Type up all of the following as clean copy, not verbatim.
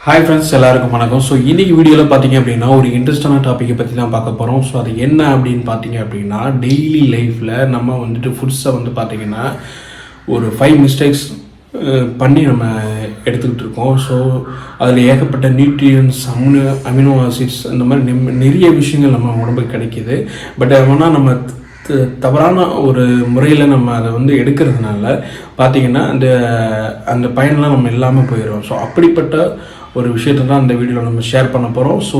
Hi friends, எல்லாருக்கும் வணக்கம். So இன்றைக்கி வீடியோவில் பார்த்தீங்க அப்படின்னா ஒரு இன்ட்ரெஸ்டான டாப்பிக்கை பற்றி தான் பார்க்க போகிறோம். ஸோ அது என்ன அப்படின்னு பார்த்தீங்க அப்படின்னா, டெய்லி லைஃப்பில் நம்ம வந்துட்டு ஃபுட்ஸை வந்து பார்த்திங்கன்னா ஒரு 5 மிஸ்டேக்ஸ் பண்ணி நம்ம எடுத்துக்கிட்டு இருக்கோம். ஸோ அதில் ஏகப்பட்ட நியூட்ரியன்ஸ், அமினோ ஆசிட்ஸ், இந்த மாதிரி நிறைய விஷயங்கள் நம்ம உடம்புக்கு கிடைக்கிது. பட் ஆனால் நம்ம தவறான ஒரு முறையில் நம்ம அதை வந்து எடுக்கிறதுனால பார்த்திங்கன்னா அந்த பயன்லாம் நம்ம இல்லாமல் போயிடும். ஸோ அப்படிப்பட்ட ஒரு விஷயத்தை தான் அந்த வீடியோவில் நம்ம ஷேர் பண்ண போகிறோம். ஸோ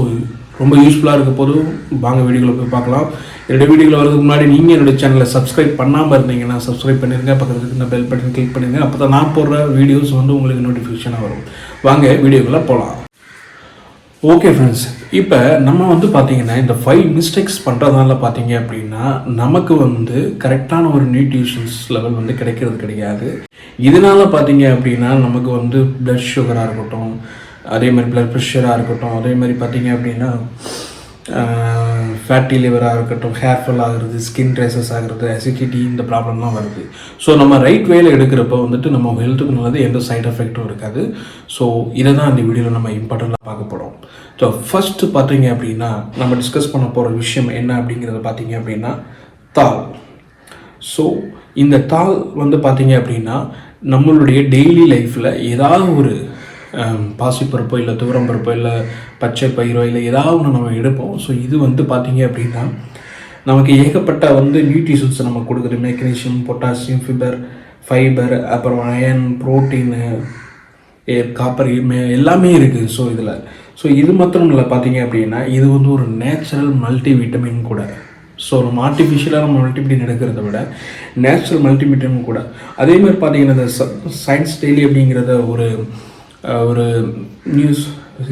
ரொம்ப யூஸ்ஃபுல்லாக இருக்க போதும் வாங்க வீடியோவில் போய் பார்க்கலாம். என்னுடைய வீடியோவில் வரதுக்கு முன்னாடி நீங்கள் என்னுடைய சேனலை சப்ஸ்கிரைப் பண்ணாமல் இருந்தீங்கன்னா சப்ஸ்கிரைப் பண்ணிடுங்க. பக்கத்துக்கு இந்த பெல் பட்டன் கிளிக் பண்ணிடுங்க. அப்போ தான் நான் போடுற வீடியோஸ் வந்து உங்களுக்கு நோட்டிஃபிகேஷனாக வரும். வாங்க வீடியோக்குள்ளே போகலாம். ஓகே ஃப்ரெண்ட்ஸ், இப்போ நம்ம வந்து பார்த்திங்கன்னா இந்த 5 மிஸ்டேக்ஸ் பண்ணுறதுனால பார்த்தீங்க அப்படின்னா நமக்கு வந்து கரெக்டான ஒரு நியூட்ரிஷன்ஸ் லெவல் வந்து கிடைக்கிறது கிடையாது. இதனால் பார்த்தீங்க அப்படின்னா நமக்கு வந்து ப்ளட் சுகராக இருக்கட்டும், அதே மாதிரி ப்ளட் ப்ரெஷராக இருக்கட்டும், அதே மாதிரி பார்த்திங்க அப்படின்னா ஃபேட்டி லிவராக இருக்கட்டும், ஹேர் ஃபால் ஆகிறது, ஸ்கின் ட்ரைசஸ் ஆகிறது, அசிடிட்டி, இந்த ப்ராப்ளம்லாம் வருது. ஸோ நம்ம ரைட் வேல எடுக்கிறப்ப வந்துட்டு நம்ம ஹெல்த்துக்கு நல்லது, எந்த சைட் எஃபெக்ட்டும் இருக்காது. ஸோ இதை தான் இந்த வீடியோவில் நம்ம இம்பார்ட்டண்ட்டாக பார்க்க போகிறோம். ஸோ ஃபஸ்ட்டு பார்த்தீங்க அப்படின்னா நம்ம டிஸ்கஸ் பண்ண போகிற விஷயம் என்ன அப்படிங்கிறத பார்த்தீங்க அப்படின்னா தால். ஸோ இந்த தால் வந்து பார்த்தீங்க அப்படின்னா நம்மளுடைய டெய்லி லைஃப்பில் ஏதாவது ஒரு பாசிப்பருப்போ இல்லை துவரம்பருப்போ இல்லை பச்சை பயிரோ இல்லை ஏதாவது ஒன்று நம்ம எடுப்போம். ஸோ இது வந்து பார்த்திங்க அப்படின்னா நமக்கு ஏகப்பட்ட வந்து நியூட்ரிஷன்ஸ் நம்ம கொடுக்குது. மெக்னீஷியம், பொட்டாசியம், ஃபைபர், அப்புறம் அயன், ப்ரோட்டீனு, காப்பர், எல்லாமே இருக்குது. ஸோ இது மாத்திரம் இல்லை, பார்த்தீங்க அப்படின்னா இது வந்து ஒரு நேச்சுரல் மல்டி விட்டமின் கூட. ஸோ நம்ம ஆர்டிஃபிஷியலாக நம்ம மல்டிவிட்டமின் எடுக்கிறத விட நேச்சுரல் மல்டிவிட்டமின் கூட. அதே மாதிரி பார்த்தீங்கன்னா இந்த சயின்ஸ் டெய்லி அப்படிங்கிறத ஒரு நியூஸ்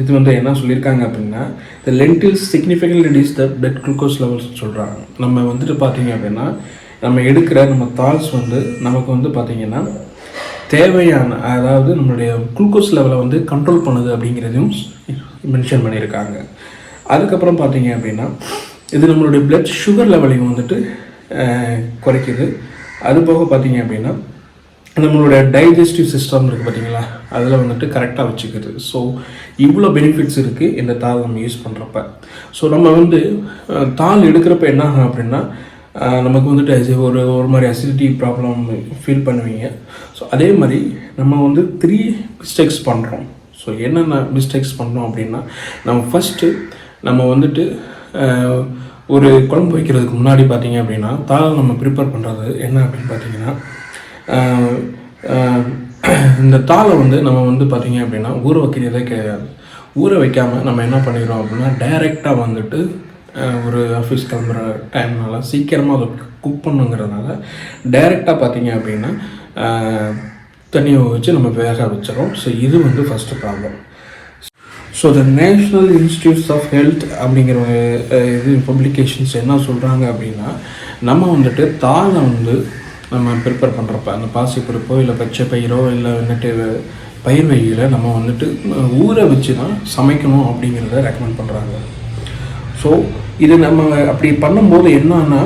இது வந்து என்ன சொல்லியிருக்காங்க அப்படின்னா, இந்த lentils significantly reduce the blood glucose levels சொல்கிறாங்க. நம்ம வந்துட்டு பார்த்தீங்க அப்படின்னா நம்ம எடுக்கிற நம்ம தால்ஸ் வந்து நமக்கு வந்து பார்த்திங்கன்னா தேவையான, அதாவது நம்மளுடைய குளுக்கோஸ் லெவலை வந்து கண்ட்ரோல் பண்ணுது அப்படிங்கிறதையும் மென்ஷன் பண்ணியிருக்காங்க. அதுக்கப்புறம் பார்த்தீங்க அப்படின்னா இது நம்மளுடைய பிளட் சுகர் லெவலையும் வந்துட்டு குறைக்குது. அது போக பார்த்தீங்க அப்படின்னா நம்மளோட டைஜஸ்டிவ் சிஸ்டம் இருக்குது பார்த்தீங்களா, அதில் வந்துட்டு கரெக்டாக வச்சுக்குது. ஸோ இவ்வளோ பெனிஃபிட்ஸ் இருக்குது இந்த தால் நம்ம யூஸ் பண்ணுறப்ப. ஸோ நம்ம வந்து தால் எடுக்கிறப்ப என்ன ஆகும் அப்படின்னா நமக்கு வந்துட்டு ஒரு மாதிரி அசிடிட்டி ப்ராப்ளம் ஃபீல் பண்ணுவீங்க. ஸோ அதே மாதிரி நம்ம வந்து 3 மிஸ்டேக்ஸ் பண்ணுறோம். ஸோ என்னென்ன மிஸ்டேக்ஸ் பண்ணுறோம் அப்படின்னா, நம்ம ஃபஸ்ட்டு நம்ம வந்துட்டு ஒரு குழம்பு வைக்கிறதுக்கு முன்னாடி பார்த்தீங்க அப்படின்னா தால் நம்ம ப்ரிப்பேர் பண்ணுறது என்ன அப்படின்னு பார்த்தீங்கன்னா, இந்த தாளை வந்து நம்ம வந்து பார்த்திங்க அப்படின்னா ஊற வைக்கிறதே கிடையாது. ஊற வைக்காமல் நம்ம என்ன பண்ணிடுறோம் அப்படின்னா டைரெக்டாக வந்துட்டு ஒரு ஆஃபீஸ் கிளம்புற டைம்னால சீக்கிரமாக அதை குக் பண்ணுங்கிறதுனால டைரெக்டாக பார்த்திங்க அப்படின்னா தண்ணியை வச்சு நம்ம வேக வச்சிடறோம். ஸோ இது வந்து first problem. So the national institutes of health அப்படிங்கிற இது பப்ளிகேஷன்ஸ் என்ன சொல்கிறாங்க அப்படின்னா, நம்ம வந்துட்டு தாளை வந்து நம்ம ப்ரிப்பேர் பண்ணுறப்ப அந்த பாசிப்பருப்போ இல்லை பச்சை பயிரோ இல்லை வந்துட்டு பயிர் வகையில் நம்ம வந்துட்டு ஊற வச்சு தான் சமைக்கணும் அப்படிங்கிறத ரெக்கமெண்ட் பண்ணுறாங்க. ஸோ இது நம்ம அப்படி பண்ணும்போது என்னன்னா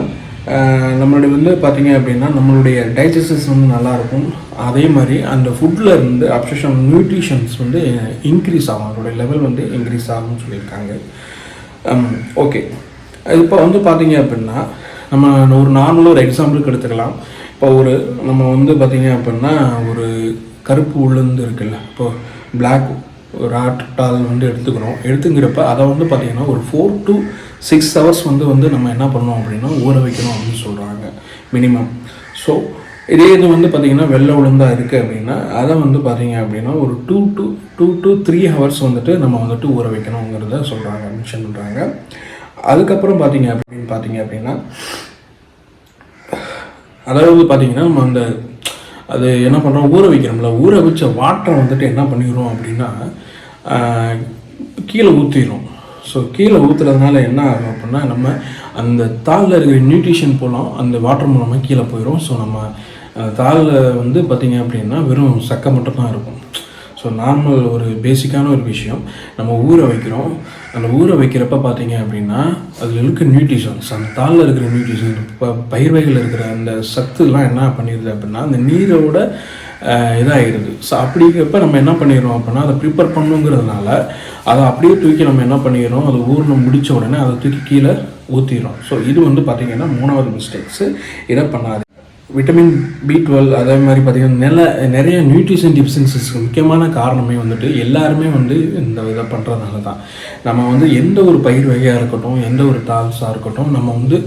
நம்மளுடைய வந்து பார்த்திங்க அப்படின்னா நம்மளுடைய டைஜஸ்டிஸ் வந்து நல்லாயிருக்கும். அதே மாதிரி அந்த ஃபுட்டில் இருந்து அப்சர்ப்ஷன் நியூட்ரிஷன்ஸ் வந்து இன்க்ரீஸ் ஆகும், அதோடைய லெவல் வந்து இன்க்ரீஸ் ஆகும்னு சொல்லியிருக்காங்க. ஓகே, இப்போ வந்து பார்த்திங்க அப்படின்னா நம்ம ஒரு நார்மலாக ஒரு எக்ஸாம்பிளுக்கு எடுத்துக்கலாம். இப்போ நம்ம வந்து பார்த்திங்க அப்படின்னா ஒரு கருப்பு உளுந்து இருக்குல்ல, இப்போது பிளாக் ஒரு ஆட்டால் வந்து எடுத்துங்கிறப்ப அதை வந்து பார்த்திங்கன்னா ஒரு 4 to 6 hours வந்து நம்ம என்ன பண்ணோம் அப்படின்னா ஊற வைக்கணும் அப்படின்னு சொல்கிறாங்க மினிமம். ஸோ இதே இது வந்து பார்த்திங்கன்னா வெள்ளை உளுந்தாக இருக்குது அப்படின்னா அதை வந்து பார்த்திங்க அப்படின்னா ஒரு 2 to 3 hours வந்துட்டு நம்ம வந்துட்டு ஊற வைக்கணுங்கிறத சொல்கிறாங்க, மென்ஷன் பண்ணுறாங்க. அதுக்கப்புறம் பார்த்திங்க அப்படின்னா அதாவது பார்த்திங்கன்னா நம்ம அது என்ன பண்ணுறோம், ஊற வைக்கிறோம்ல, ஊற வச்ச வாட்டரை வந்துட்டு என்ன பண்ணிடுறோம் அப்படின்னா கீழே ஊற்றிடும். ஸோ கீழே ஊற்றுறதுனால என்ன ஆகும் அப்படின்னா நம்ம அந்த தாளில் இருக்கிற நியூட்ரிஷன் போலாம் அந்த வாட்டர் மூலமாக கீழே போயிடும். ஸோ நம்ம தாளில் வந்து பார்த்திங்க அப்படின்னா வெறும் சக்கை மட்டும் தான் இருக்கும். ஸோ நார்மல் ஒரு பேசிக்கான ஒரு விஷயம் நம்ம ஊற வைக்கிறோம். அந்த ஊற வைக்கிறப்ப பார்த்தீங்க அப்படின்னா அதில் இருக்க நியூட்ரிஷன்ஸ், அந்த தாளில் இருக்கிற நியூட்ரிஷன், இப்போ பயிர் வகையில் இருக்கிற அந்த சத்துலாம் என்ன பண்ணிடுது அப்படின்னா அந்த நீரோட இதாகிடுது. ஸோ அப்படிங்கிறப்ப நம்ம என்ன பண்ணிடுறோம் அப்படின்னா அதை ப்ரிப்பேர் பண்ணுங்கிறதுனால அதை அப்படியே தூக்கி நம்ம என்ன பண்ணிடுறோம், அதை ஊர்னு முடித்த உடனே அதை தூக்கி கீழே ஊற்றிடுறோம். ஸோ இது வந்து பார்த்திங்கன்னா 3வது மிஸ்டேக்ஸு. இதை பண்ணாது. விட்டமின் B12 அதே மாதிரி பார்த்திங்கன்னா நிறைய நியூட்ரிஷன் டிஃபிஷியன்சிஸ்க்கு முக்கியமான காரணமே வந்துட்டு எல்லாருமே வந்து இந்த இதை பண்ணுறதுனால தான். நம்ம வந்து எந்த ஒரு பயிர் வகையாக இருக்கட்டும், எந்த ஒரு தால்ஸாக இருக்கட்டும், நம்ம வந்து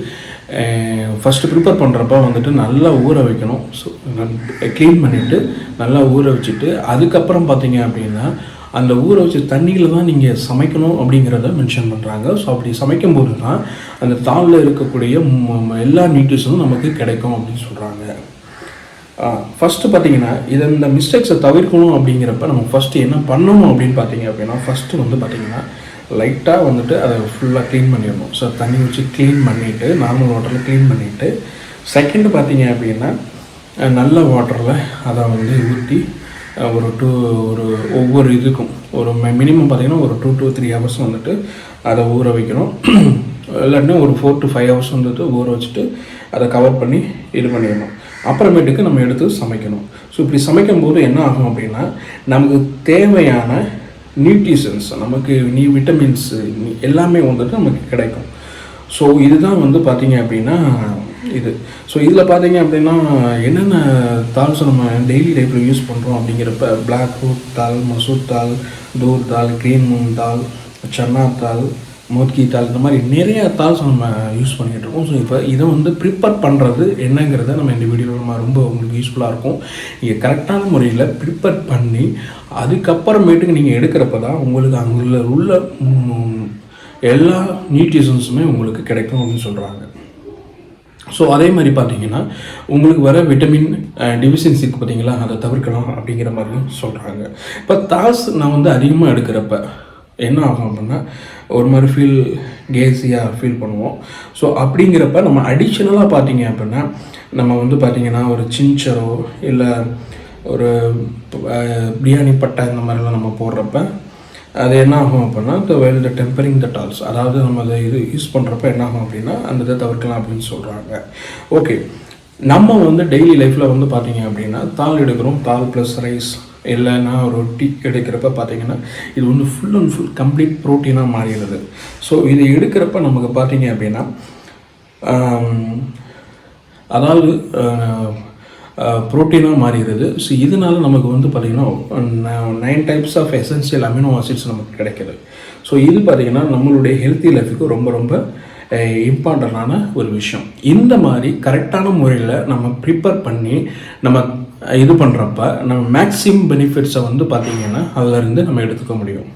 ஃபஸ்ட்டு ப்ரிப்பேர் பண்ணுறப்ப வந்துட்டு நல்லா ஊற வைக்கணும். ஸோ க்ளீன் பண்ணிவிட்டு நல்லா ஊற வச்சுட்டு அதுக்கப்புறம் பார்த்திங்க அப்படின்னா அந்த ஊற வச்ச தண்ணியில் தான் நீங்கள் சமைக்கணும் அப்படிங்கிறத மென்ஷன் பண்ணுறாங்க. ஸோ அப்படி சமைக்கும்போது தான் அந்த தாளில் இருக்கக்கூடிய எல்லா நியூட்ரிஷனும் நமக்கு கிடைக்கும் அப்படின்னு சொல்கிறாங்க. ஃபஸ்ட்டு பார்த்தீங்கன்னா இந்த மிஸ்டேக்ஸை தவிர்க்கணும் அப்படிங்கிறப்ப நம்ம ஃபஸ்ட்டு என்ன பண்ணணும் அப்படின்னு பார்த்தீங்க அப்படின்னா, ஃபஸ்ட்டு வந்து பார்த்திங்கன்னா லைட்டாக வந்துட்டு அதை ஃபுல்லாக க்ளீன் பண்ணிடணும். ஸோ தண்ணி வச்சு க்ளீன் பண்ணிவிட்டு நார்மல் வாட்டரில் க்ளீன் பண்ணிவிட்டு, செகண்டு பார்த்தீங்க அப்படின்னா நல்ல வாட்டரில் அதை வந்து ஊற்றி ஒரு ஒவ்வொரு இதுக்கும் ஒரு மினிமம் பார்த்திங்கன்னா ஒரு 2 to 3 hours வந்துட்டு அதை ஊற வைக்கணும். இல்லாட்டினா ஒரு 4 to 5 hours வந்துட்டு ஊற வச்சுட்டு அதை கவர் பண்ணி இது பண்ணிடணும். அப்புறமேட்டுக்கு நம்ம எடுத்து சமைக்கணும். ஸோ இப்படி சமைக்கும்போது என்ன ஆகும் அப்படின்னா நமக்கு தேவையான நியூட்ரிஷன்ஸ், நமக்கு விட்டமின்ஸு எல்லாமே வந்துட்டு நமக்கு கிடைக்கும். ஸோ இதுதான் வந்து பார்த்திங்க அப்படின்னா இது. ஸோ இதில் பார்த்தீங்க அப்படின்னா என்னென்ன தால்ஸ் நம்ம டெய்லி லைஃப்பில் யூஸ் பண்ணுறோம் அப்படிங்கிறப்ப பிளாக் ரூட் தால், மசூர் தால், தூர் தால், க்ரீன் மூன் தால், சன்னா தால், மோத்கி தால், இந்த மாதிரி நிறைய தால்ஸ் நம்ம யூஸ் பண்ணிகிட்டு இருக்கோம். ஸோ இப்போ இதை வந்து ப்ரிப்பேர் பண்ணுறது என்னங்கிறத நம்ம இந்த வீடியோவில் நம்ம ரொம்ப உங்களுக்கு யூஸ்ஃபுல்லாக இருக்கும். நீங்கள் கரெக்டான முறையில் ப்ரிப்பேர் பண்ணி அதுக்கப்புறமேட்டுக்கு நீங்கள் எடுக்கிறப்ப தான் உங்களுக்கு அங்கே உள்ள எல்லா நியூட்ரிஷன்ஸுமே உங்களுக்கு கிடைக்கும் அப்படின்னு சொல்கிறாங்க. ஸோ அதே மாதிரி பார்த்தீங்கன்னா உங்களுக்கு வர விட்டமின் டிஃபிஷியன்சிக்கு பார்த்தீங்களா, அதை தவிர்க்கலாம் அப்படிங்கிற மாதிரியும் சொல்கிறாங்க. இப்போ தால்ஸ் நான் வந்து அதிகமாக எடுக்கிறப்ப என்ன ஆகும் அப்படின்னா ஒரு மாதிரி கேஸியாக ஃபீல் பண்ணுவோம். ஸோ அப்படிங்கிறப்ப நம்ம அடிஷ்னலாக பார்த்தீங்க அப்படின்னா நம்ம வந்து பார்த்திங்கன்னா ஒரு சின்ச்சரோ இல்லை ஒரு பிரியாணி பட்டை இந்த மாதிரிலாம் நம்ம போடுறப்ப அது என்ன ஆகும் அப்படின்னா த டெம்பரிங் த டால்ஸ், அதாவது நம்ம அதை யூஸ் பண்ணுறப்ப என்ன ஆகும் அப்படின்னா அந்த இதை தவிர்க்கலாம் அப்படின்னு சொல்கிறாங்க. ஓகே, நம்ம வந்து டெய்லி லைஃப்பில் வந்து பார்த்திங்க அப்படின்னா தால் எடுக்கிறோம். தால் ப்ளஸ் ரைஸ் இல்லைன்னா ரொட்டி எடுக்கிறப்ப பார்த்திங்கன்னா இது வந்து ஃபுல் அண்ட் ஃபுல் கம்ப்ளீட் ப்ரோட்டீனாக மாறிடுது. ஸோ இதை எடுக்கிறப்ப நமக்கு பார்த்திங்க அப்படின்னா அதாவது ப்ரோட்டீனாக மாறிடுது. ஸோ இதனால நமக்கு வந்து பார்த்திங்கன்னா 9 types of essential amino acids நமக்கு கிடைக்கிது. ஸோ இது பார்த்திங்கன்னா நம்மளுடைய ஹெல்த்தி லைஃபுக்கு ரொம்ப ரொம்ப இம்பார்ட்டண்டான ஒரு விஷயம். இந்த மாதிரி கரெக்டான முறையில் நம்ம ப்ரிப்பேர் பண்ணி நம்ம இது பண்ணுறப்ப நம்ம மேக்ஸிமம் பெனிஃபிட்ஸை வந்து பார்த்திங்கன்னா அதிலிருந்து நம்ம எடுத்துக்க முடியும்.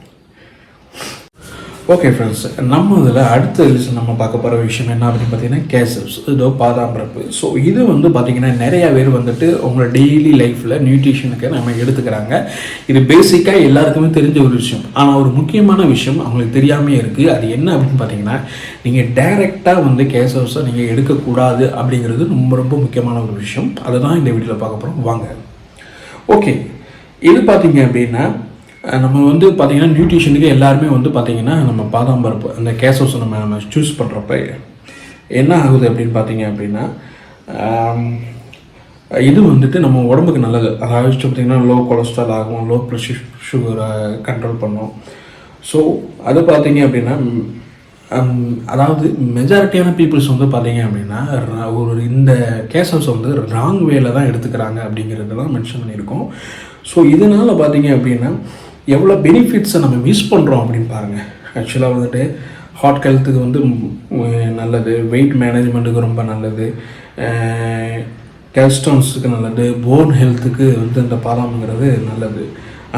ஓகே ஃப்ரெண்ட்ஸ், நம்ம இதில் அடுத்த லிஸ்ட் நம்ம பார்க்க போகிற விஷயம் என்ன அப்படின்னு பார்த்தீங்கன்னா கேசப்ஸ், இதோ பாதாம் பருப்பு. ஸோ இது வந்து பார்த்திங்கன்னா நிறையா பேர் வந்துட்டு உங்களோட டெய்லி லைஃப்பில் நியூட்ரிஷனுக்கு நம்ம எடுத்துக்கிறாங்க. இது பேசிக்காக எல்லாருக்குமே தெரிஞ்ச ஒரு விஷயம். ஆனால் ஒரு முக்கியமான விஷயம் அவங்களுக்கு தெரியாமே இருக்குது. அது என்ன அப்படின்னு பார்த்தீங்கன்னா நீங்கள் டைரெக்டாக வந்து கேசப்ஸை நீங்கள் எடுக்கக்கூடாது அப்படிங்கிறது ரொம்ப ரொம்ப முக்கியமான ஒரு விஷயம். அதை தான் இந்த வீடியோவில் பார்க்க போகிறோம். வாங்க. ஓகே, இது பார்த்திங்க அப்படின்னா நம்ம வந்து பார்த்திங்கன்னா நியூட்ரிஷனுக்கு எல்லாருமே வந்து பார்த்திங்கன்னா நம்ம பாதாம் பருப்பு அந்த கேசவ்ஸை நம்ம சூஸ் பண்ணுறப்ப என்ன ஆகுது அப்படின்னு பார்த்திங்க அப்படின்னா இது வந்துட்டு நம்ம உடம்புக்கு நல்லது. அதாவது பார்த்திங்கன்னா லோ கொலஸ்ட்ரால் ஆகும், லோ ப்ரெஷர் சுகரை கண்ட்ரோல் பண்ணும். ஸோ அது பார்த்திங்க அப்படின்னா அதாவது மெஜாரிட்டியான பீப்புள்ஸ் வந்து பார்த்திங்க அப்படின்னா இந்த கேசவ்ஸை வந்து ராங் வேல தான் எடுத்துக்கிறாங்க அப்படிங்கிறதெல்லாம் மென்ஷன் பண்ணியிருக்கோம். ஸோ இதனால் பார்த்திங்க அப்படின்னா எவ்வளோ பெனிஃபிட்ஸை நம்ம மிஸ் பண்ணுறோம் அப்படின்னு பாருங்கள். ஆக்சுவலாக வந்துட்டு ஹார்ட் ஹெல்த்துக்கு வந்து நல்லது, வெயிட் மேனேஜ்மெண்ட்டுக்கு ரொம்ப நல்லது, கேல்ஸ்டோன்ஸுக்கு நல்லது, போன் ஹெல்த்துக்கு வந்து இந்த பாதாம்ங்கிறது நல்லது.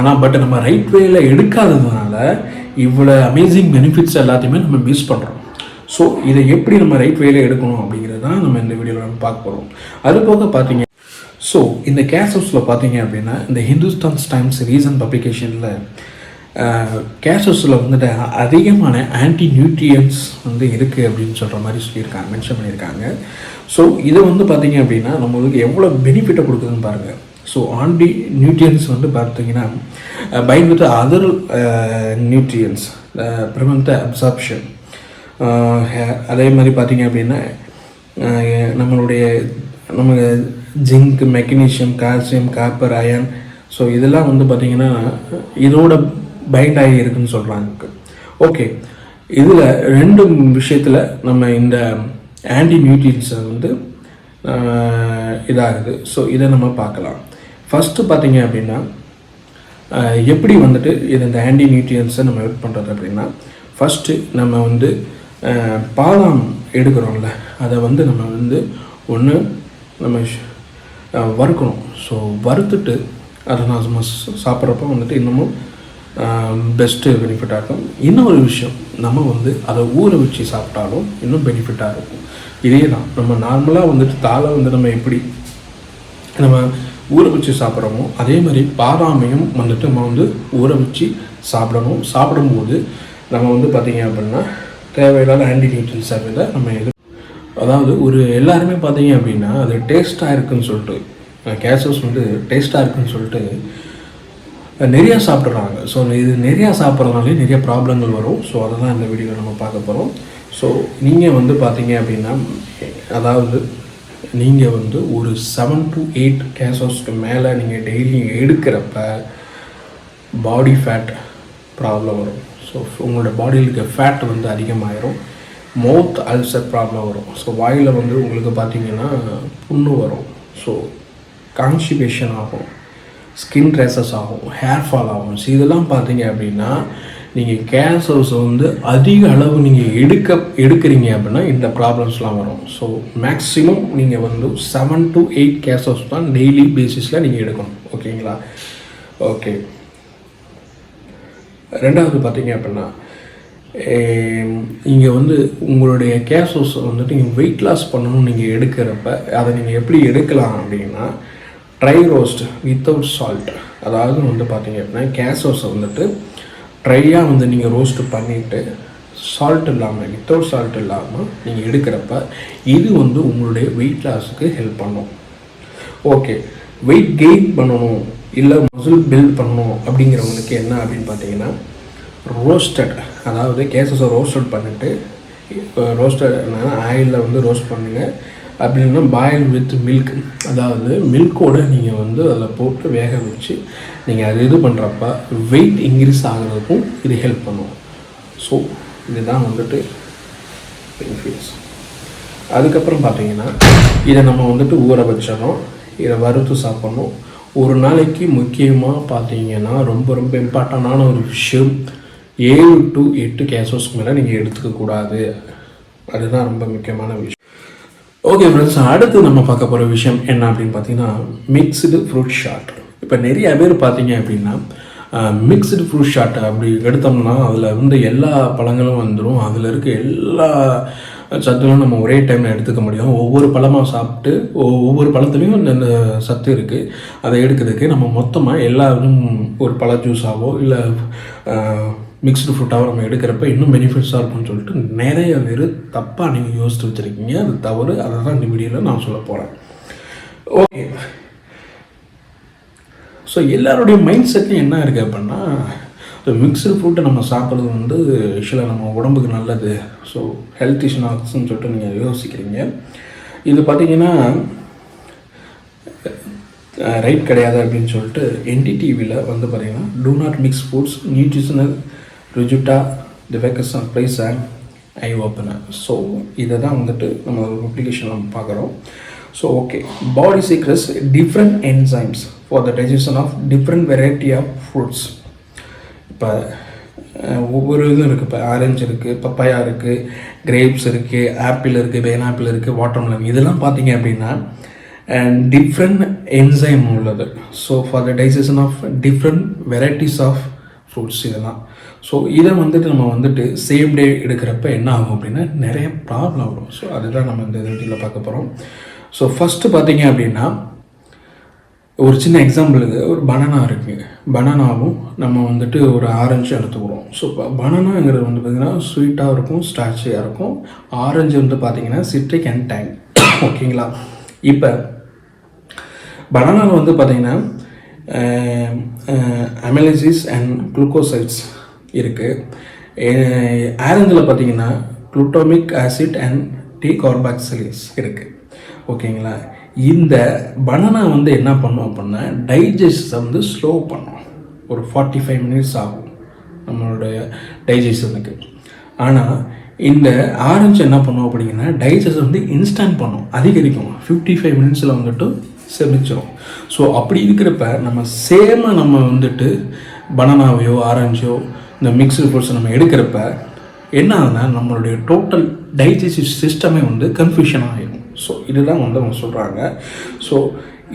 ஆனால் பட் நம்ம ரைட் வேல எடுக்காததுனால இவ்வளோ அமேசிங் பெனிஃபிட்ஸ் எல்லாத்தையுமே நம்ம மிஸ் பண்ணுறோம். ஸோ இதை எப்படி நம்ம ரைட் வேல எடுக்கணும் அப்படிங்கிறது தான் நம்ம இந்த வீடியோவில் நம்ம பார்க்க போகிறோம். அது போக பார்த்தீங்க ஸோ இந்த கேசவ்ஸில் பார்த்தீங்க அப்படின்னா இந்த ஹிந்துஸ்தான் டைம்ஸ் ரீசன்ட் பப்ளிகேஷனில் கேசவ்ஸில் வந்துட்டு அதிகமான ஆன்டி நியூட்ரியன்ஸ் வந்து இருக்குது அப்படின்னு சொல்கிற மாதிரி சொல்லியிருக்காங்க, மென்ஷன் பண்ணியிருக்காங்க. ஸோ இதை வந்து பார்த்திங்க அப்படின்னா நம்மளுக்கு எவ்வளோ பெனிஃபிட்டை கொடுக்குதுன்னு பாருங்கள். ஸோ ஆன்டி நியூட்ரியன்ஸ் வந்து பார்த்திங்கன்னா bind with other nutrients prevent the absorption. அதே மாதிரி பார்த்திங்க அப்படின்னா நம்மளுடைய நமக்கு zinc, magnesium, calcium, copper, iron, so இதெல்லாம் வந்து பார்த்திங்கன்னா இதோட பைண்ட் ஆகி இருக்குன்னு சொல்கிறாங்க. ஓகே, இதில் 2 விஷயத்தில் நம்ம இந்த ஆன்டி நியூட்ரியன்ஸை வந்து இதாகுது. ஸோ இதை நம்ம பார்க்கலாம். ஃபஸ்ட்டு பார்த்திங்க அப்படின்னா எப்படி வந்துட்டு இந்த ஆன்டி நியூட்ரியன்ஸை நம்ம யூஸ் பண்ணுறது அப்படின்னா, ஃபஸ்ட்டு நம்ம வந்து பாதாம் எடுக்கிறோம்ல, அதை வந்து நம்ம வந்து ஒன்று நம்ம வறுக்கணும். ஸோ வறுத்துட்டு அதை நம்ம சாப்பிட்றப்ப வந்துட்டு இன்னமும் பெஸ்ட்டு பெனிஃபிட்டாக இருக்கும். இன்னொரு விஷயம், நம்ம வந்து அதை ஊற வச்சு சாப்பிட்டாலும் இன்னும் பெனிஃபிட்டாக இருக்கும். இதே தான் நம்ம நார்மலாக வந்துட்டு தாளை வந்து நம்ம எப்படி நம்ம ஊற வச்சு சாப்பிட்றோமோ அதே மாதிரி பாதாமையும் வந்துட்டு நம்ம வந்து ஊற வச்சு சாப்பிடணும். சாப்பிடும்போது நம்ம வந்து பார்த்திங்க அப்படின்னா தேவையில்லாத ஆன்டி நியூட்ரியன்ஸை விட நம்ம அதாவது எல்லாருமே பார்த்தீங்க அப்படின்னா அது டேஸ்ட்டாக இருக்குதுன்னு சொல்லிட்டு, கேசஸ் வந்து டேஸ்ட்டாக இருக்குதுன்னு சொல்லிட்டு நிறையா சாப்பிட்றாங்க. ஸோ இது நிறையா சாப்பிட்றதுனாலே நிறைய ப்ராப்ளங்கள் வரும். ஸோ அதை தான் இந்த வீடியோவில் நம்ம பார்க்க போகிறோம். ஸோ நீங்கள் வந்து பார்த்தீங்க அப்படின்னா, அதாவது நீங்கள் வந்து ஒரு 7 to 8 கேசஸ்க்கு மேலே நீங்கள் டெய்லி எடுக்கிறப்ப பாடி ஃபேட் ப்ராப்ளம் வரும். ஸோ உங்களோட பாடியில் இருக்க ஃபேட் வந்து அதிகமாகிடும். மவுத் அல்சர் ப்ராப்ளம் வரும். ஸோ வாயில் வந்து உங்களுக்கு பார்த்திங்கன்னா புண்ணு வரும். ஸோ கான்ஸ்டிபேஷன் ஆகும், ஸ்கின் ரேசஸ் ஆகும், ஹேர் ஃபால் ஆகும். ஸோ இதெல்லாம் பார்த்தீங்க அப்படின்னா நீங்கள் கேசர்ஸ் வந்து அதிக அளவு நீங்கள் எடுக்கிறீங்க அப்படின்னா இந்த ப்ராப்ளம்ஸ்லாம் வரும். ஸோ மேக்ஸிமம் நீங்கள் வந்து 7 to 8 கேசர்ஸ் தான் டெய்லி பேசிஸில் நீங்கள் எடுக்கணும். ஓகேங்களா? ஓகே, ரெண்டாவது பார்த்தீங்க அப்படின்னா இங்கே வந்து உங்களுடைய கேசஸ் வந்துட்டு நீங்கள் வெயிட் லாஸ் பண்ணணும்னு நீங்கள் எடுக்கிறப்ப அதை நீங்கள் எப்படி எடுக்கலாம் அப்படின்னா, ட்ரை ரோஸ்ட் வித்தவுட் சால்ட். அதாவது வந்து பார்த்தீங்க அப்படின்னா கேசஸை வந்துட்டு ட்ரையாக வந்து நீங்கள் ரோஸ்ட் பண்ணிவிட்டு சால்ட் இல்லாமல், வித்தவுட் சால்ட் இல்லாமல் நீங்கள் எடுக்கிறப்ப இது வந்து உங்களுடைய வெயிட் லாஸுக்கு ஹெல்ப் பண்ணும். ஓகே, வெயிட் கெயின் பண்ணணும் இல்லை மசில் பில்ட் பண்ணணும் அப்படிங்கிறவங்களுக்கு என்ன அப்படின்னு பார்த்தீங்கன்னா, ரோஸ்டட், அதாவது கேசஸை ரோஸ்டட் பண்ணிவிட்டு, ரோஸ்டட் ஆயிலில் வந்து ரோஸ்ட் பண்ணுங்கள். அப்படின்னா பாயில் வித் மில்க், அதாவது மில்கோடு நீங்கள் வந்து அதில் போட்டு வேக வச்சு நீங்கள் அது இது பண்ணுறப்ப வெயிட் இன்க்ரீஸ் ஆகிறதுக்கும் இது ஹெல்ப் பண்ணும். ஸோ இதுதான் வந்துட்டு பெனிஃபிட்ஸ். அதுக்கப்புறம் பார்த்தீங்கன்னா இதை நம்ம வந்துட்டு ஊற வச்சிடணும், இதை வறுத்து சாப்பிட்ணும். ஒரு நாளைக்கு முக்கியமாக பார்த்தீங்கன்னா ரொம்ப ரொம்ப இம்பார்ட்டண்டான ஒரு விஷயம், 7 to 8 கேசஸ்க்கு மேலே நீங்கள் எடுத்துக்கக்கூடாது. அதுதான் ரொம்ப முக்கியமான விஷயம். ஓகே ஃப்ரெண்ட்ஸ், அடுத்து நம்ம பார்க்க போகிற விஷயம் என்ன அப்படின்னு பார்த்தீங்கன்னா, மிக்ஸ்டு ஃப்ரூட் ஷாட். இப்போ நிறைய பேர் பார்த்தீங்க அப்படின்னா மிக்ஸ்டு ஃப்ரூட் ஷாட் அப்படி எடுத்தோம்னா அதில் வந்து எல்லா பழங்களும் வந்துடும், அதில் இருக்க எல்லா சத்துகளும் நம்ம ஒரே டைமில் எடுத்துக்க முடியும். ஒவ்வொரு பழமாக சாப்பிட்டு ஒவ்வொரு பழத்துலேயும் இந்த சத்து இருக்குது. அதை எடுக்கிறதுக்கு நம்ம மொத்தமாக எல்லா ஒரு பழ ஜூஸாவோ இல்லை மிக்ஸ்டு ஃப்ரூட்டாக நம்ம எடுக்கிறப்ப இன்னும் பெனிஃபிட்ஸாக இருக்கும்னு சொல்லிட்டு நிறைய பேர் தப்பாக நீங்கள் யோசித்து வச்சுருக்கீங்க. அது தவறு. அதை தான் இந்த வீடியோவில் நான் சொல்ல போகிறேன். ஓகே, ஸோ எல்லாருடைய மைண்ட் செட்லையும் என்ன இருக்குது அப்படின்னா, மிக்ஸ்டு ஃப்ரூட்டை நம்ம சாப்பிட்றது வந்து ஆக்சுவலாக நம்ம உடம்புக்கு நல்லது, ஸோ ஹெல்த் இஷ்யூஸ்ன்னு சொல்லிட்டு நீங்கள் யோசிக்கிறீங்க. இது பார்த்திங்கன்னா ரைட் கிடையாது அப்படின்னு சொல்லிட்டு NDTVயில் வந்து பார்த்திங்கன்னா, do not mix foods, nutritional Rujuta the wakes of price and eye opener. So இதை தான் வந்துட்டு நம்ம அப்ளிகேஷன் நம்ம பார்க்குறோம். So okay, body secrets different enzymes for the digestion of different variety of fruits. இப்போ ஒவ்வொரு இதுவும் இருக்குது. இப்போ ஆரஞ்சு இருக்குது, பப்பாயா இருக்குது, கிரேப்ஸ் இருக்குது, ஆப்பிள் இருக்குது, பைனாப்பிள் இருக்குது, வாட்டர்மெலன். இதெல்லாம் பார்த்தீங்க அப்படின்னா டிஃப்ரெண்ட் என்சைம் உள்ளது. So for the digestion of different varieties of fruits இதெல்லாம். ஸோ இதை வந்துட்டு நம்ம வந்துட்டு சேம் டே எடுக்கிறப்ப என்ன ஆகும் அப்படின்னா நிறைய ப்ராப்ளம் வரும். ஸோ அதுதான் நம்ம இந்த வீடியோவில் பார்க்க போகிறோம். ஸோ ஃபஸ்ட்டு பார்த்தீங்க அப்படின்னா ஒரு சின்ன எக்ஸாம்பிளுக்கு ஒரு பனானா இருக்குது. பனானாவும் நம்ம வந்துட்டு ஒரு ஆரஞ்சு எடுத்துக்கிறோம். ஸோ பனானாங்கிறது வந்து பார்த்திங்கன்னா ஸ்வீட்டாக இருக்கும், ஸ்டார்ச்சியாக இருக்கும். ஆரஞ்சு வந்து பார்த்திங்கன்னா சிட்ரிக் அண்ட் டேங். ஓகேங்களா? இப்போ பனானாவில் வந்து பார்த்திங்கன்னா அமிலேசிஸ் அண்ட் குளுக்கோசைட்ஸ் இருக்குது. ஆரஞ்சில் பார்த்திங்கன்னா குளுட்டோமிக் ஆசிட் அண்ட் டி கார்பாக்சிலேஸ் இருக்குது. ஓகேங்களா. இந்த பனானா வந்து என்ன பண்ணும் அப்படின்னா டைஜஸ்ட்டை வந்து ஸ்லோ பண்ணும். ஒரு 45 மினிட்ஸ் ஆகும் நம்மளுடைய டைஜஷனுக்கு. ஆனால் இந்த ஆரஞ்சு என்ன பண்ணும் அப்படிங்கன்னா டைஜஸ்ட் வந்து இன்ஸ்டன்ட் பண்ணும், அதிகரிக்கும். 55 மினிட்ஸில் வந்துட்டு செமிச்சிடும். ஸோ அப்படி இருக்கிறப்ப நம்ம வந்துட்டு பனானாவையோ ஆரஞ்சோ இந்த மிக்ஸ்டு ஃப்ரூட்ஸை நம்ம எடுக்கிறப்ப என்ன ஆகுதுன்னா நம்மளுடைய டோட்டல் டைஜஸ்டிவ் சிஸ்டமே வந்து கன்ஃபியூஷன் ஆகிடும். ஸோ இதுதான் வந்து அவங்க சொல்கிறாங்க. ஸோ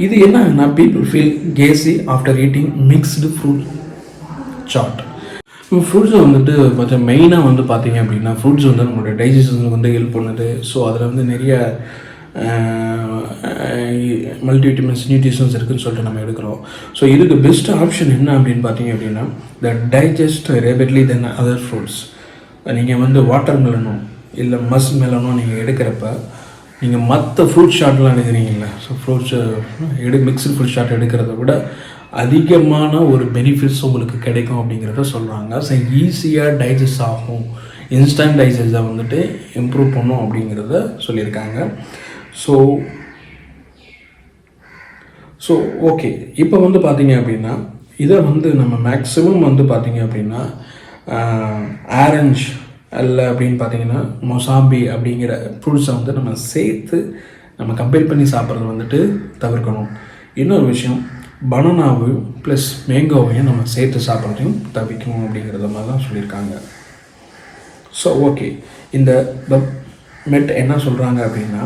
இது என்ன ஆகுதுன்னா people feel gassy after eating mixed fruit chaat. ஃப்ரூட்ஸை வந்துட்டு பார்த்தா மெயினாக வந்து பார்த்தீங்க அப்படின்னா ஃப்ரூட்ஸ் வந்து நம்மளுடைய டைஜஷனுக்கு வந்து ஹெல்ப் பண்ணுது. ஸோ அதில் வந்து நிறைய மல்டிவிட்டமின்ஸ் நியூட்ரிஷன்ஸ் இருக்குதுன்னு சொல்லிட்டு நம்ம எடுக்கிறோம். ஸோ இதுக்கு பெஸ்ட் ஆப்ஷன் என்ன அப்படின்னு பார்த்தீங்க அப்படின்னா த digest rapidly then other fruits. நீங்கள் வந்து வாட்டர் மெலனோ இல்லை மஸ்க் மெலனோ நீங்கள் எடுக்கிறப்ப நீங்கள் மற்ற ஃப்ரூட் ஷாட்லாம் எடுக்கிறீங்களா, so fruits mixed fruit chaat எடுக்கிறத விட அதிகமான ஒரு பெனிஃபிட்ஸ் உங்களுக்கு கிடைக்கும் அப்படிங்கிறத சொல்கிறாங்க. ஸோ ஈஸியாக டைஜஸ்ட் ஆகும், இன்ஸ்டன்ட் டைஜஸ்ட்டை வந்துட்டு இம்ப்ரூவ் பண்ணும் அப்படிங்கிறத சொல்லியிருக்காங்க. ஸோ ஓகே, இப்போ வந்து பார்த்தீங்க அப்படின்னா இதை வந்து நம்ம மேக்ஸிமம் வந்து பார்த்தீங்க அப்படின்னா ஆரஞ்சு இல்லை அப்படின்னு பார்த்தீங்கன்னா மொசாம்பி அப்படிங்கிற ஃப்ரூட்ஸை வந்து நம்ம சேர்த்து நம்ம கம்பேர் பண்ணி சாப்பிட்றது வந்துட்டு தவிர்க்கணும். இன்னொரு விஷயம், பனானாவையும் ப்ளஸ் மேங்கோவையும் நம்ம சேர்த்து சாப்பிட்றதையும் தவிர்க்கணும் அப்படிங்கிறத மாதிரி தான் சொல்லியிருக்காங்க. ஸோ ஓகே, இந்த மெட் என்ன சொல்கிறாங்க அப்படின்னா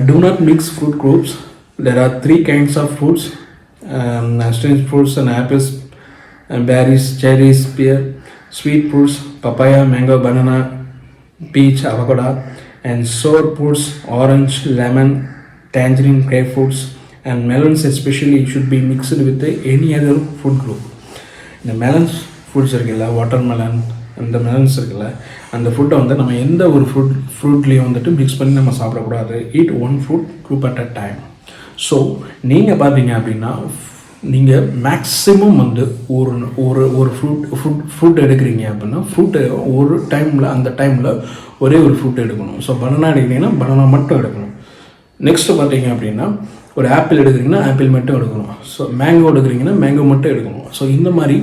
do not mix fruit groups. There are 3 kinds of fruits, strange fruits and apples, berries, cherries, pear, sweet fruits, papaya, mango, banana, peach, avocado, and sour fruits, orange, lemon, tangerine, grapefruits, and melons especially should be mixed with any other fruit group. இந்த melons fruits இருக்குல்ல, watermelon, அந்த melons இருக்குல்ல, அந்த ஃபுட்டை வந்து நம்ம எந்த ஒரு ஃப்ரூட்லேயும் வந்துட்டு மிக்ஸ் பண்ணி நம்ம சாப்பிடக்கூடாது. Eat one fruit group at a time. So நீங்கள் பார்த்தீங்க அப்படின்னா நீங்கள் மேக்ஸிமம் வந்து ஒரு ஃப்ரூட் எடுக்கிறீங்க அப்படின்னா ஃப்ரூட்டை ஒரு டைமில் அந்த டைமில் ஒரே ஒரு ஃப்ரூட் எடுக்கணும். ஸோ பனானா எடுக்கிறீங்கன்னா பனானா மட்டும் எடுக்கணும். நெக்ஸ்ட்டு பார்த்தீங்க அப்படின்னா ஒரு ஆப்பிள் எடுக்கிறீங்கன்னா ஆப்பிள் மட்டும் எடுக்கணும். ஸோ மேங்கோ எடுக்கிறீங்கன்னா மேங்கோ மட்டும் எடுக்கணும். ஸோ இந்த மாதிரி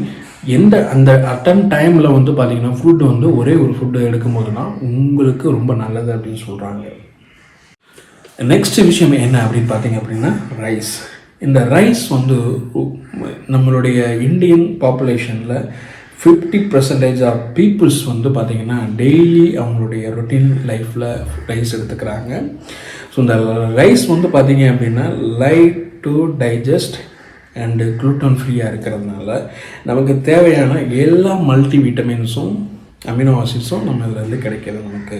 அந்த அட்டன் டைமில் வந்து பார்த்தீங்கன்னா ஃபுட்டு வந்து ஒரே ஒரு ஃபுட்டு எடுக்கும் போது தான் உங்களுக்கு ரொம்ப நல்லது அப்படின்னு சொல்கிறாங்க. நெக்ஸ்ட் விஷயம் என்ன அப்படின்னு பார்த்தீங்க அப்படின்னா ரைஸ். இந்த ரைஸ் வந்து நம்மளுடைய இந்தியன் பாப்புலேஷனில் 50% ஆஃப் பீப்புள்ஸ் வந்து பார்த்திங்கன்னா டெய்லி அவங்களுடைய ரொட்டீன் லைஃப்பில் ரைஸ் எடுத்துக்கிறாங்க. ஸோ இந்த ரைஸ் வந்து பார்த்திங்க அப்படின்னா light to digest and gluten ஃப்ரீயாக இருக்கிறதுனால நமக்கு தேவையான எல்லா மல்டி விட்டமின்ஸும் அமினோ ஆசிட்ஸும் நம்ம இதில் வந்து கிடைக்கிது நமக்கு.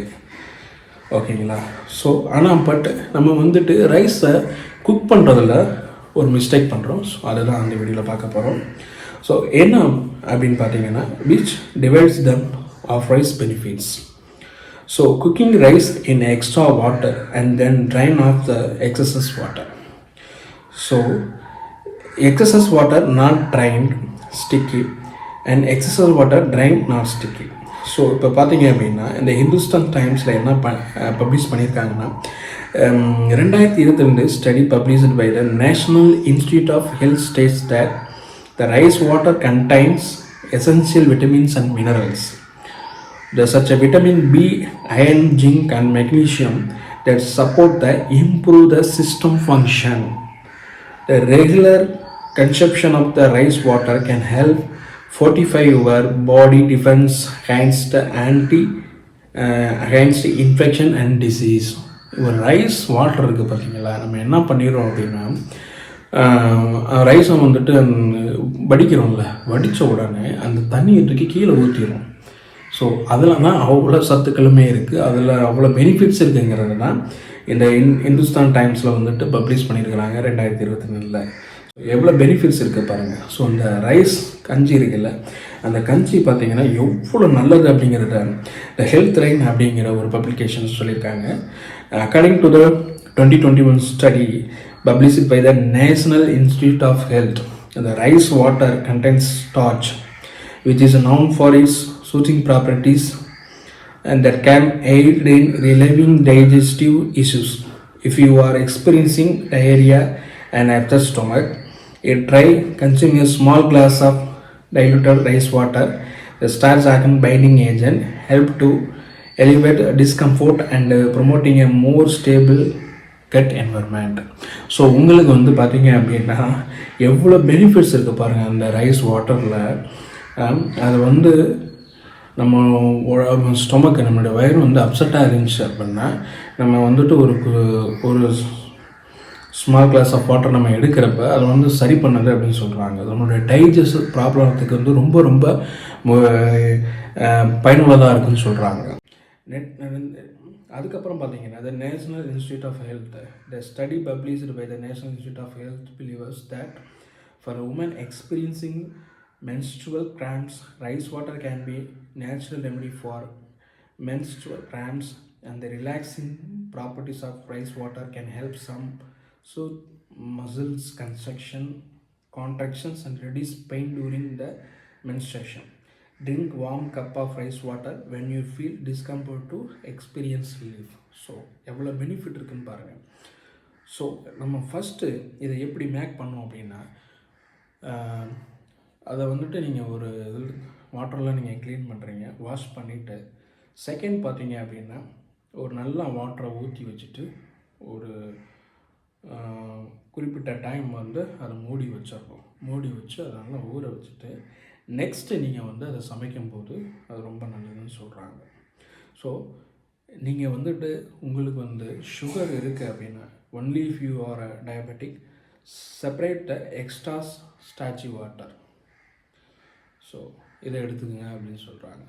ஓகேங்களா. ஸோ ஆனால் நம்ம வந்துட்டு ரைஸை குக் பண்ணுறதில் ஒரு மிஸ்டேக் பண்ணுறோம். ஸோ அதை தான் அந்த வீடியோவில் பார்க்க போகிறோம். ஸோ என்ன அப்படின்னு பார்த்தீங்கன்னா which divides them of rice benefits. So cooking rice in extra water and then drain off the excess water. So excess water not drained sticky and excess water drained not sticky. So இப்போ பார்த்தீங்க அப்படின்னா இந்த ஹிந்துஸ்தான் டைம்ஸில் என்ன publish பண்ணியிருக்காங்கன்னா 2022 study published by the National Institute of Health states that the rice water contains essential vitamins and minerals. There's such a vitamin B, iron, zinc and magnesium that support the improve the system function. The regular consumption of the rice water can help fortify your body defense against infection and disease. ஒரு rice water இருக்குது பார்த்தீங்களா, நம்ம என்ன பண்ணிடுறோம் அப்படின்னா ரைஸை வந்துட்டு வடிக்கிறோம்ல, வடித்த உடனே அந்த தண்ணியை தூக்கி கீழே ஊற்றிடும். ஸோ அதில் தான் அவ்வளோ சத்துக்களுமே இருக்குது, அதில் அவ்வளோ பெனிஃபிட்ஸ் இருக்குங்கிறது தான் இந்த இந்துஸ்தான் டைம்ஸில் வந்துட்டு பப்ளிஷ் பண்ணியிருக்கிறாங்க 2022. எவ்வளோ பெனிஃபிட்ஸ் இருக்குது பாருங்கள். ஸோ இந்த ரைஸ் கஞ்சி இருக்குல்ல, அந்த கஞ்சி பார்த்திங்கன்னா எவ்வளோ நல்லது அப்படிங்கிறத த ஹெல்த் லைன் அப்படிங்கிற ஒரு பப்ளிகேஷன்ஸ் சொல்லியிருக்காங்க. According to the 2021 study published by the National Institute of Health, the rice water contains starch which is known for its soothing properties and that can aid in relieving digestive issues. If you are experiencing diarrhea and upset stomach, try consuming a small glass of diluted rice water. The starch-acting binding agent help to elevate discomfort and promoting a more stable gut environment. So உங்களுக்கு வந்து பார்த்தீங்க அப்படின்னா எவ்வளோ benefits இருக்குது பாருங்கள் அந்த rice வாட்டரில். அது வந்து நம்ம ஸ்டொமக்கு நம்மளுடைய வயிறு வந்து அப்செட்டாக இருந்துச்சு அப்படின்னா நம்ம வந்துட்டு ஒரு ஸ்மால் கிளாஸ் ஆஃப் வாட்டர் நம்ம எடுக்கிறப்ப அதை வந்து சரி பண்ணுது அப்படின்னு சொல்கிறாங்க. நம்மளுடைய டைஜஸ்ட் ப்ராப்ளத்துக்கு வந்து ரொம்ப ரொம்ப பயனுள்ளதாக இருக்குதுன்னு சொல்கிறாங்க. அதுக்கப்புறம் பார்த்தீங்கன்னா the National Institute of Health, the study published by the National Institute of Health believes that for women experiencing menstrual cramps, rice water can be natural remedy for menstrual cramps, and the relaxing properties of rice water can help some soothe muscles contractions and reduce pain during the menstruation. Drink warm cup of rice water when you feel discomfort to experience relief. So எவ்வளோ benefit இருக்குன்னு பாருங்கள். So நம்ம first இதை எப்படி make பண்ணோம் அப்படின்னா, அதை வந்துட்டு நீங்கள் ஒரு வாட்டரில் நீங்கள் க்ளீன் பண்ணுறீங்க, வாஷ் பண்ணிவிட்டு செகண்ட் பார்த்தீங்க அப்படின்னா ஒரு நல்ல வாட்டரை ஊற்றி வச்சுட்டு ஒரு குறிப்பிட்ட டைம் வந்து அதை மூடி வச்சிடணும். மூடி வச்சு அதை நல்லா ஊற வச்சுட்டு நெக்ஸ்ட்டு நீங்கள் வந்து அதை சமைக்கும்போது அது ரொம்ப நல்லதுன்னு சொல்கிறாங்க. ஸோ நீங்கள் வந்துட்டு உங்களுக்கு வந்து சுகர் இருக்குது அப்படின்னா only if you are a diabetic, separate the extra starchy water. So இதை எடுத்துக்கங்க அப்படின்னு சொல்கிறாங்க.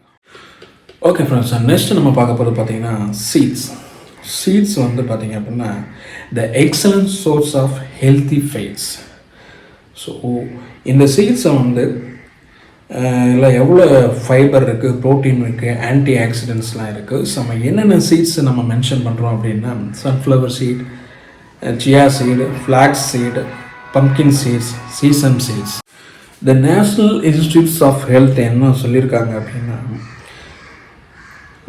ஓகே ஃப்ரெண்ட்ஸ், நெக்ஸ்ட்டு நம்ம பார்க்க போகிறது பார்த்தீங்கன்னா சீட்ஸ் வந்து பார்த்திங்க அப்படின்னா the excellent source of healthy fats. So இந்த சீட்ஸை வந்து இல்லை எவ்வளோ ஃபைபர் இருக்குது, ப்ரோட்டீன் இருக்குது, ஆன்டி ஆக்சிடென்ட்ஸ்லாம் இருக்குது. ஸோ நம்ம என்னென்ன சீட்ஸ் நம்ம மென்ஷன் பண்ணுறோம் அப்படின்னா sunflower seed, chia seed, flax seed, pumpkin seeds, sesame seeds. The national institutes of health என்ன சொல்லியிருக்காங்க அப்படின்னா,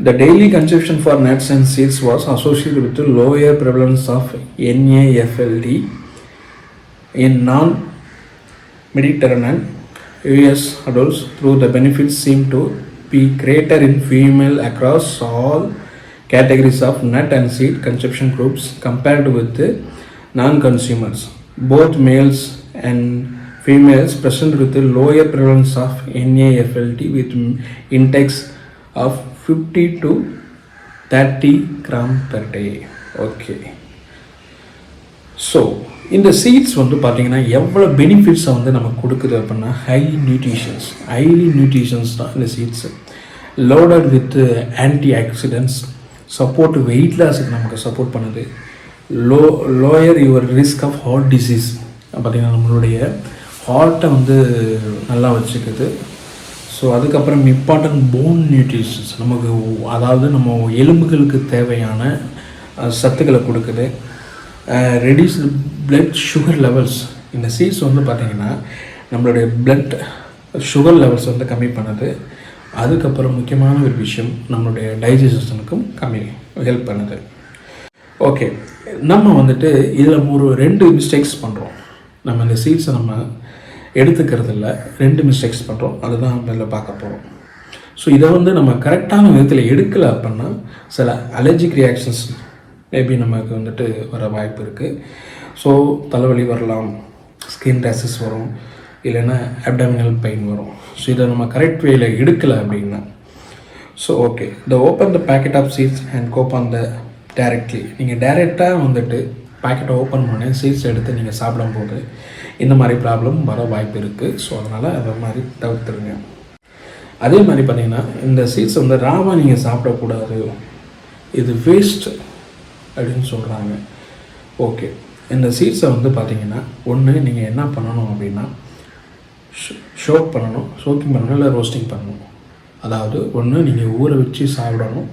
the daily consumption for nuts and seeds was associated with the lower prevalence of NAFLD in non-Mediterranean US adults, though the benefits seem to be greater in female across all categories of nut and seed consumption groups compared with the non-consumers. Both males and females present with the lower prevalence of NAFLD with intakes of 50 to 30 gram per day. Okay, so இந்த seeds வந்து பார்த்திங்கன்னா எவ்வளோ பெனிஃபிட்ஸை வந்து நமக்கு கொடுக்குது அப்படின்னா highly nutritions தான் இந்த seeds. Loaded with antioxidants, support weight லாஸுக்கு நமக்கு சப்போர்ட் பண்ணுது. Lower your risk of heart disease, பார்த்திங்கன்னா நம்மளுடைய ஹார்ட்டை வந்து நல்லா வச்சுக்குது. ஸோ அதுக்கப்புறம் இம்பார்ட்டன்ட் போன் நியூட்ரிஷன்ஸ், நமக்கு அதாவது நம்ம எலும்புகளுக்கு தேவையான சத்துக்களை கொடுக்குது. ரெடியூஸ் பிளட் சுகர் லெவல்ஸ், இந்த சீட்ஸ் வந்து பார்த்திங்கன்னா நம்மளுடைய பிளட் சுகர் லெவல்ஸ் வந்து கம்மி பண்ணுது. அதுக்கப்புறம் முக்கியமான ஒரு விஷயம், நம்மளுடைய டைஜஷனுக்கும் ஹெல்ப் பண்ணுது. ஓகே, நம்ம வந்துட்டு இதில் ஒரு 2 மிஸ்டேக்ஸ் பண்ணுறோம். நம்ம இந்த சீட்ஸை நம்ம எடுத்துக்கிறதில்ல, 2 மிஸ்டேக்ஸ் பண்ணுறோம். அதுதான் நம்ம இதில் பார்க்க போகிறோம். ஸோ இதை வந்து நம்ம கரெக்டான விதத்தில் எடுக்கலை அப்படின்னா சில அலர்ஜிக் ரியாக்ஷன்ஸ் மேபி நமக்கு வந்துட்டு வர வாய்ப்பு இருக்குது. ஸோ தலைவலி வரலாம், ஸ்கின் ரேஷஸ் வரும், இல்லைன்னா அப்டாமினல் பெயின் வரும். ஸோ இதை நம்ம கரெக்ட் வேயில் எடுக்கலை அப்படின்னா so okay, open the packet of seeds and cope on the directly. நீங்கள் டைரெக்டாக வந்துட்டு பேக்கெட்டை ஓப்பன் பண்ணி சீட்ஸ் எடுத்து நீங்கள் சாப்பிடும்போது இந்த மாதிரி ப்ராப்ளம் வர வாய்ப்பு இருக்குது. ஸோ அதனால் அதை மாதிரி தவிர்த்துருங்க. அதே மாதிரி பார்த்திங்கன்னா இந்த சீட்ஸ் வந்து ராவாக நீங்கள் சாப்பிடக்கூடாது, இது வேஸ்ட் அப்படின்னு சொல்கிறாங்க. ஓகே, இந்த சீட்ஸை வந்து பார்த்திங்கன்னா ஒன்று நீங்கள் என்ன பண்ணணும் அப்படின்னா சோக்கிங் பண்ணணும், இல்லை ரோஸ்டிங் பண்ணணும். அதாவது ஒன்று நீங்கள் ஊற வச்சு சாப்பிடணும்,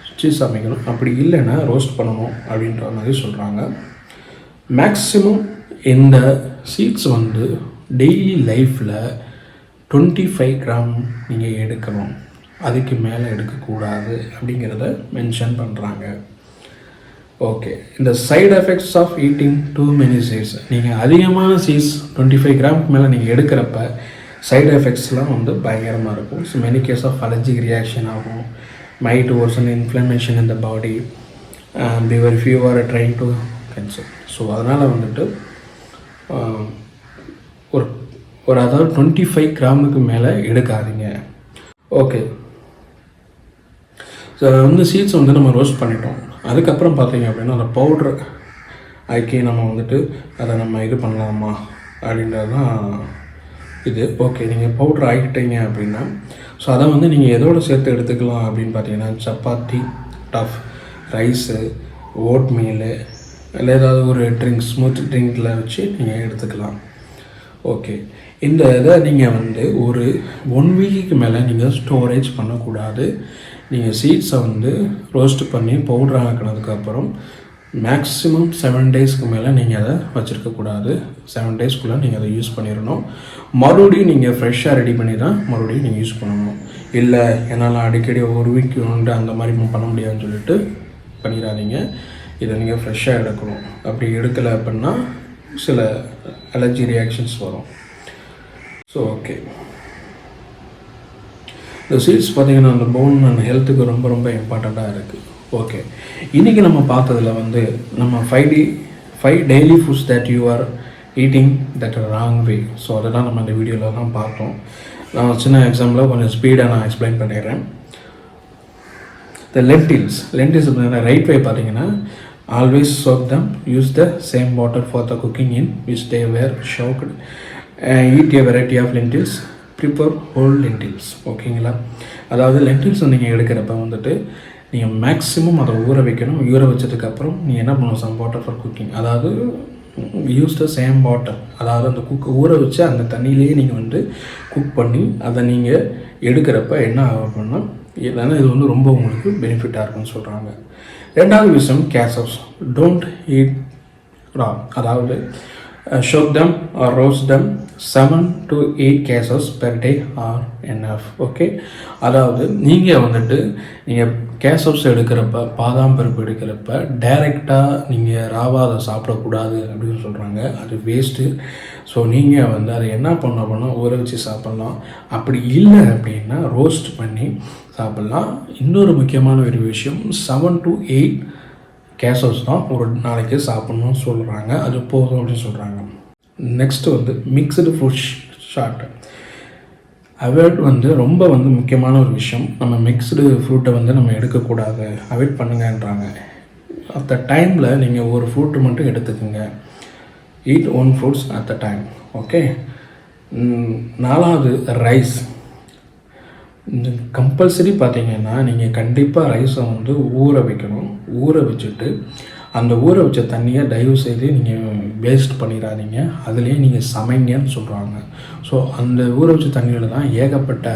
வச்சு சமைக்கணும், அப்படி இல்லைன்னா ரோஸ்ட் பண்ணணும் அப்படின்ற மாதிரி சொல்கிறாங்க. மேக்ஸிமம் இந்த சீட்ஸ் டெய்லி லைஃப்பில் 25 கிராம் நீங்கள் எடுக்கணும். அதுக்கு மேலே எடுக்கக்கூடாது அப்படிங்கிறத மென்ஷன் பண்ணுறாங்க. ஓகே, இந்த side effects of eating too many seeds, நீங்கள் அதிகமான சீட்ஸ் 25 கிராமுக்கு மேலே நீங்கள் எடுக்கிறப்ப சைடு எஃபெக்ட்ஸ்லாம் வந்து பயங்கரமாக இருக்கும். So many case of allergic reaction ஆகும், might worsen inflammation in the body, fever fewer trying to consume. So அதனால் வந்துட்டு ஒரு அதாவது 25 கிராமுக்கு மேலே எடுக்காதீங்க. ஓகே, ஸோ வந்து சீட்ஸ் வந்து நம்ம ரோஸ்ட் பண்ணிட்டோம். அதுக்கப்புறம் பார்த்தீங்க அப்படின்னா அந்த பவுட்ரு ஆக்கி நம்ம வந்துட்டு அதை நம்ம இது பண்ணலாமா அப்படின்றது தான் இது. ஓகே, நீங்கள் பவுட்ரு ஆக்கிட்டீங்க அப்படின்னா ஸோ அதை வந்து நீங்கள் எதோடு சேர்த்து எடுத்துக்கலாம் அப்படின்னு பார்த்தீங்கன்னா சப்பாத்தி, டஃப், ரைஸு, ஓட் மீலு, இல்லை ஏதாவது ஒரு ட்ரிங்க்ஸ், ஸ்மூத் ட்ரிங்கில் வச்சு நீங்கள் எடுத்துக்கலாம். ஓகே, இந்த இதை நீங்கள் வந்து ஒரு 1 வீக்குக்கு மேலே நீங்கள் ஸ்டோரேஜ் பண்ணக்கூடாது. நீங்கள் சீட்ஸை வந்து ரோஸ்ட் பண்ணி பவுடர் ஆக்கினதுக்கப்புறம் மேக்ஸிமம் 7 டேஸ்க்கு மேலே நீங்கள் அதை வச்சுருக்கக்கூடாது. 7 டேஸ்க்குள்ளே நீங்கள் அதை யூஸ் பண்ணிடணும். மறுபடியும் நீங்கள் ஃப்ரெஷ்ஷாக ரெடி பண்ணி தான் மறுபடியும் நீங்கள் யூஸ் பண்ணணும். இல்லை என்னால் அடிக்கடி ஒரு வீக் உண்டு அந்த மாதிரி பண்ண முடியாதுன்னு சொல்லிட்டு பண்ணிடாதீங்க. இதை நீங்கள் ஃப்ரெஷ்ஷாக எடுக்கணும். அப்படி எடுக்கலை அப்படின்னா சில அலர்ஜி ரியாக்ஷன்ஸ் வரும். ஸோ ஓகே, இந்த சீட்ஸ் பார்த்திங்கன்னா அந்த போன் அண்ட் ஹெல்த்துக்கு ரொம்ப ரொம்ப இம்பார்ட்டண்ட்டாக இருக்குது. ஓகே, இன்றைக்கி நம்ம பார்த்ததில் வந்து நம்ம 5 daily foods that you are eating that wrong way. So அதெல்லாம் நம்ம இந்த வீடியோவில் தான் பார்த்தோம். நான் சின்ன எக்ஸாம்பிளாக கொஞ்சம் ஸ்பீடாக நான் எக்ஸ்பிளைன் பண்ணிடுறேன். இந்த லென்டில்ஸ் பார்த்தீங்கன்னா ரைட் வே பார்த்தீங்கன்னா always soak them, use the same water for the cooking in which they were soaked, eat a variety of lentils, prepare whole lentils. ஓகேங்களா, அதாவது லென்டில்ஸ் நீங்கள் எடுக்கிறப்ப வந்துட்டு நீங்கள் மேக்ஸிமம் அதை ஊற வைக்கணும். ஊற வச்சதுக்கப்புறம் நீங்கள் என்ன பண்ணணும், சம் வாட்டர் ஃபார் குக்கிங், அதாவது யூஸ் த சேம் வாட்டர், அதாவது அந்த ஊற வச்சு அந்த தண்ணியிலேயே நீங்கள் வந்து குக் பண்ணி அதை நீங்கள் எடுக்கிறப்ப என்ன ஆகும்னா ஏன்னா இது வந்து ரொம்ப உங்களுக்கு பெனிஃபிட்டாக இருக்குன்னு சொல்கிறாங்க. ரெண்டாவது விஷயம் கேசவ்ஸ், டோன்ட் ஈட் ரா, அதாவது soak them or roast them 7 to 8 cases per day are enough. Okay, அதாவது நீங்கள் வந்துட்டு நீங்கள் கேசவ்ஸ் எடுக்கிறப்ப, பாதாம் பருப்பு எடுக்கிறப்ப டைரெக்டாக நீங்கள் ராவாக அதை சாப்பிடக்கூடாது அப்படின்னு சொல்கிறாங்க. அது வேஸ்ட்டு. ஸோ நீங்கள் வந்து அதை என்ன பண்ண ஊற வச்சு சாப்பிட்லாம். அப்படி இல்லை அப்படின்னா ரோஸ்ட் பண்ணி சாப்பிட்லாம். இன்னொரு முக்கியமான ஒரு விஷயம், 7 to 8 கேசவ்ஸ் தான் ஒரு நாளைக்கு சாப்பிட்ணும்னு சொல்கிறாங்க. அது போதும் அப்படின்னு சொல்கிறாங்க. நெக்ஸ்ட்டு வந்து மிக்சடு ஃப்ரூட் ஷாட் அவாய்ட் வந்து ரொம்ப வந்து முக்கியமான ஒரு விஷயம். நம்ம மிக்ஸ்டு ஃப்ரூட்டை வந்து நம்ம எடுக்கக்கூடாது, அவாய்ட் பண்ணுங்கன்றாங்க. அந்த டைமில் நீங்கள் ஒரு ஃப்ரூட்டு மட்டும் எடுத்துக்கோங்க. Eat 1 fruits at the time. Okay, 4வது ரைஸ். கம்பல்சரி பார்த்தீங்கன்னா நீங்கள் கண்டிப்பாக ரைஸை வந்து ஊற வைக்கணும். ஊற வச்சுட்டு அந்த ஊற வச்ச தண்ணியை தயவு செய்து நீங்கள் வேஸ்ட் பண்ணிடாதீங்க. அதுலேயே நீங்கள் சமைங்கன்னு சொல்கிறாங்க. ஸோ அந்த ஊற வச்ச தண்ணியில் தான் ஏகப்பட்ட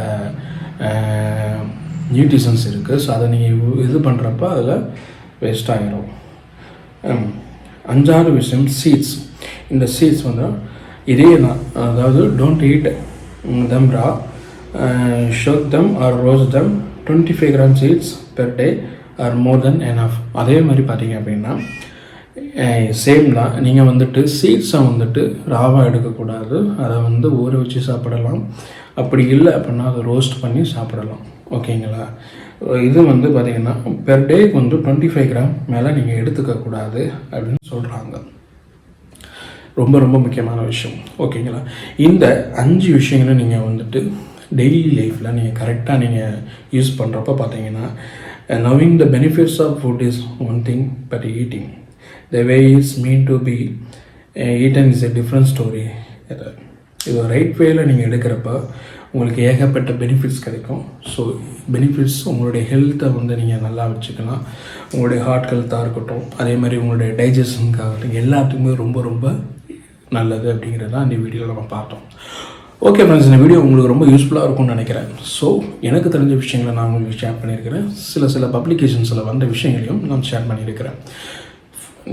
நியூட்ரிஷன்ஸ் இருக்குது. ஸோ அதை நீங்கள் இது பண்ணுறப்ப அதில் வேஸ்ட் ஆகிடும். 5வது விஷயம் சீட்ஸ். இந்த சீட்ஸ் வந்து இதே தான், அதாவது don't eat them raw, soak them or roast them. 25 gram seeds per day are more than enough. அதே மாதிரி பார்த்தீங்க அப்படின்னா சேம் தான். நீங்கள் வந்துட்டு சீட்ஸை வந்துட்டு ராவாக எடுக்கக்கூடாது. அதை வந்து ஊற வச்சு சாப்பிடலாம். அப்படி இல்லை அப்படின்னா அதை ரோஸ்ட் பண்ணி சாப்பிடலாம். ஓகேங்களா, இது வந்து பார்த்திங்கன்னா பெர் டேக்கு வந்து 25 கிராம் மேலே நீங்கள் எடுத்துக்கக்கூடாது அப்படின்னு சொல்கிறாங்க. ரொம்ப ரொம்ப முக்கியமான விஷயம். ஓகேங்களா, இந்த 5 விஷயங்களும் நீங்கள் வந்துட்டு டெய்லி லைஃப்பில் நீங்கள் கரெக்டாக நீங்கள் யூஸ் பண்ணுறப்ப பார்த்தீங்கன்னா knowing the benefits of food is one thing, but eating the way it's meant to be eaten is a different story. இது ரைட் வேயில் நீங்கள் எடுக்கிறப்ப உங்களுக்கு ஏகப்பட்ட பெனிஃபிட்ஸ் கிடைக்கும். ஸோ பெனிஃபிட்ஸ் உங்களுடைய ஹெல்த்தை வந்து நீங்கள் நல்லா வச்சுக்கலாம். உங்களுடைய ஹார்ட் ஹெல்த்தாக இருக்கட்டும், அதே மாதிரி உங்களுடைய டைஜஷனுக்காகட்டும், எல்லாத்துக்குமே ரொம்ப ரொம்ப நல்லது அப்படிங்கிறது தான் இந்த வீடியோவில் நம்ம பார்த்தோம். ஓகே ஃப்ரெண்ட்ஸ், இந்த வீடியோ உங்களுக்கு ரொம்ப யூஸ்ஃபுல்லாக இருக்கும்னு நினைக்கிறேன். ஸோ எனக்கு தெரிஞ்ச விஷயங்களை நான் உங்களுக்கு ஷேர் பண்ணியிருக்கிறேன். சில பப்ளிகேஷன்ஸில் வந்த விஷயங்களையும் நான் ஷேர் பண்ணியிருக்கிறேன்.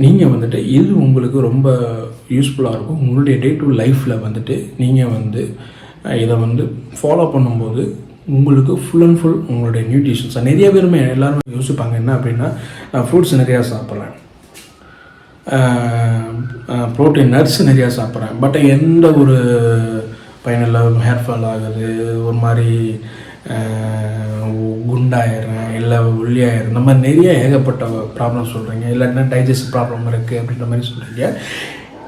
நீங்கள் வந்துட்டு இது உங்களுக்கு ரொம்ப யூஸ்ஃபுல்லாக இருக்கும். உங்களுடைய டே டு லைஃப்பில் வந்துட்டு நீங்கள் வந்து இதை வந்து ஃபாலோ பண்ணும்போது உங்களுக்கு ஃபுல் அண்ட் ஃபுல் உங்களுடைய நியூட்ரிஷன்ஸ். நிறைய பேருமே எல்லாருமே யோசிப்பாங்க என்ன அப்படின்னா, நான் ஃப்ரூட்ஸ் நிறையா சாப்பிட்றேன், ப்ரோட்டீன் நட்ஸ் நிறையா சாப்பிட்றேன், பட் எந்த ஒரு பயனில்லை, ஹேர் ஃபால் ஆகுது, ஒரு மாதிரி குண்டாயிடுறேன், இல்லை ஒல்லியாயிடுறேன், இந்த மாதிரி நிறைய ஏகப்பட்ட ப்ராப்ளம் சொல்கிறீங்க, இல்லைன்னா டைஜஸ்ட் ப்ராப்ளம் இருக்குது அப்படின்ற மாதிரி சொல்கிறீங்க.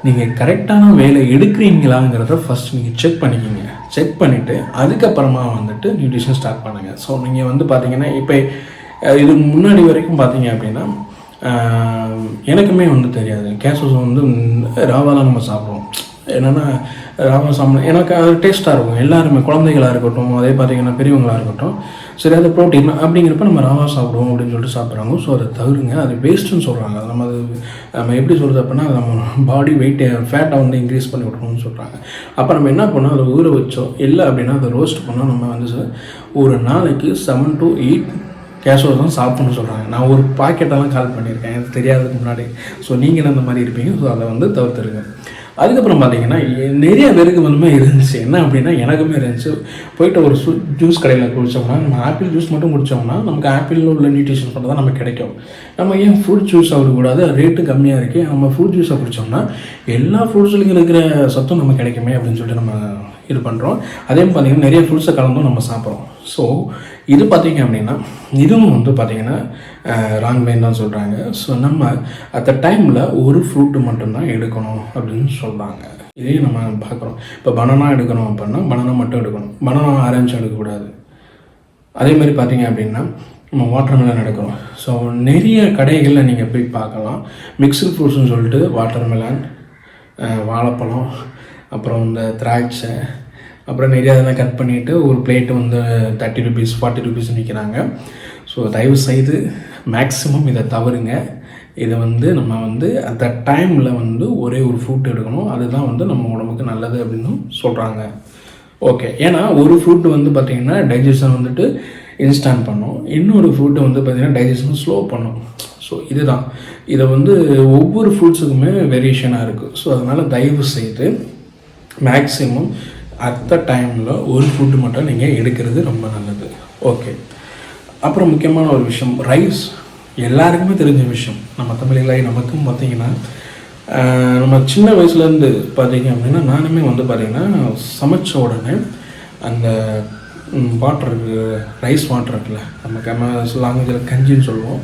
நீங்கள் கரெக்டான வேலை எடுக்கிறீங்களாங்கிறத ஃபஸ்ட் நீங்கள் செக் பண்ணிக்கிங்க. செக் பண்ணிவிட்டு அதுக்கப்புறமா வந்துட்டு நியூட்ரிஷன் ஸ்டார்ட் பண்ணுங்கள். ஸோ நீங்கள் வந்து பார்த்தீங்கன்னா இப்போ இது முன்னாடி வரைக்கும் பார்த்தீங்க அப்படின்னா எனக்குமே வந்து தெரியாது. கேசஸ் வந்து ராவாலாம் நம்ம சாப்பிடுவோம். என்னென்னா ராவா சாப்பிடணும், எனக்கு அது டேஸ்ட்டாக இருக்கும். எல்லாருமே குழந்தைகளாக இருக்கட்டும், அதே பார்த்திங்கன்னா பெரியவங்களாக இருக்கட்டும், சரி அது ப்ரோட்டீன் அப்படிங்கிறப்ப நம்ம ராவா சாப்பிடுவோம் அப்படின்னு சொல்லிட்டு சாப்பிட்றாங்க. ஸோ அதை தவிருங்க, அது வேஸ்ட்டுன்னு சொல்கிறாங்க. அது நம்ம எப்படி சொல்கிறது அப்படின்னா, நம்ம பாடி வெயிட்டை ஃபேட்டை வந்து இன்க்ரீஸ் பண்ணி விட்றோம்னு சொல்கிறாங்க. அப்போ நம்ம என்ன பண்ணோம், அதை ஊற வச்சோம், இல்லை அப்படின்னா அதை ரோஸ்ட் பண்ணோம். நம்ம வந்து ஒரு நாளைக்கு 7 to 8 கேஷோஸ் தான் சாப்பிட்ணுன்னு சொல்கிறாங்க. நான் ஒரு பாக்கெட்டெல்லாம் கால் பண்ணியிருக்கேன், எனக்கு தெரியாததுக்கு முன்னாடி. ஸோ நீங்கள் அந்த மாதிரி இருப்பீங்க. ஸோ அதை வந்து தவிர்த்துருங்க. அதுக்கப்புறம் பார்த்தீங்கன்னா நிறைய பேருக்கு வந்துமே இருந்துச்சு. என்ன அப்படின்னா எனக்குமே இருந்துச்சு. போயிட்டு ஒரு ஜூஸ் கடையில் குடித்தோம்னா, நம்ம ஆப்பிள் ஜூஸ் மட்டும் குடித்தோம்னா நமக்கு ஆப்பிளில் உள்ள நியூட்ரிஷன்ஸ் மட்டும் தான் நமக்கு கிடைக்கும். நம்ம ஏன் ஃப்ரூட் ஜூஸ் சாப்பிடக்கூடாது, ரேட்டு கம்மியாக இருக்குது, நம்ம ஃப்ரூட் ஜூஸை குடித்தோம்னா எல்லா ஃப்ரூட்ஸ்லையும் இருக்கிற சத்தும் நம்ம கிடைக்குமே அப்படின்னு சொல்லிட்டு நம்ம இது பண்ணுறோம். அதே மாதிரி பார்த்திங்கன்னா நிறைய ஃப்ரூட்ஸை கலந்தும் நம்ம சாப்பிட்றோம். ஸோ இது பார்த்திங்க அப்படின்னா இதுவும் வந்து பார்த்திங்கன்னா ராங் வேன்னு தான் சொல்கிறாங்க. ஸோ நம்ம அட் த டைமில் ஒரு ஃப்ரூட்டு மட்டும்தான் எடுக்கணும் அப்படின்னு சொல்கிறாங்க. இதையும் நம்ம பார்க்குறோம். இப்போ பனானா எடுக்கணும் அப்படின்னா பனானா மட்டும் எடுக்கணும், பனானா ஆரஞ்சு எடுக்கக்கூடாது. அதே மாதிரி பார்த்திங்க அப்படின்னா நம்ம வாட்டர் மெலன் எடுக்கிறோம். ஸோ நிறைய கடைகளில் நீங்கள் போய் பார்க்கலாம், மிக்ஸ்டு ஃப்ரூட்ஸ்னு சொல்லிட்டு வாட்டர் மெலன், வாழைப்பழம், அப்புறம் இந்த திராட்சை, அப்புறம் நிறைய அதெல்லாம் கட் பண்ணிவிட்டு ஒரு பிளேட்டு வந்து 30 rupees 40 rupees விற்கிறாங்க. ஸோ தயவு செய்து மேக்ஸிமம் இதை தவறுங்க. இதை வந்து நம்ம வந்து அந்த டைமில் வந்து ஒரே ஒரு ஃப்ரூட் எடுக்கணும். அதுதான் வந்து நம்ம உடம்புக்கு நல்லது அப்படின்னு சொல்கிறாங்க. ஓகே, ஏன்னா ஒரு ஃப்ரூட் வந்து பார்த்திங்கன்னா டைஜஷன் வந்துட்டு இன்ஸ்டாண்ட் பண்ணும், இன்னொரு ஃப்ரூட்டு வந்து பார்த்திங்கன்னா டைஜஷன் ஸ்லோ பண்ணும். ஸோ இதுதான், இதை வந்து ஒவ்வொரு ஃப்ரூட்ஸுக்குமே வேரியேஷனாக இருக்குது. ஸோ அதனால் தயவு செய்து மேக்ஸிமம் அட் த டைமில் ஒரு ஃபுட்டு மட்டும் நீங்கள் எடுக்கிறது ரொம்ப நல்லது. ஓகே, அப்புறம் முக்கியமான ஒரு விஷயம், ரைஸ் எல்லாருக்குமே தெரிஞ்ச விஷயம். நம்ம தமிழர்களாகி நமக்கும் பார்த்திங்கன்னா நம்ம சின்ன வயசுலேருந்து பார்த்திங்க அப்படின்னா நானுமே வந்து பார்த்திங்கன்னா சமைச்ச உடனே அந்த வாட்டர் ரைஸ் வாட்டர் இருக்குல்ல, நம்ம லாங்குவேஜில் கஞ்சின்னு சொல்லுவோம்,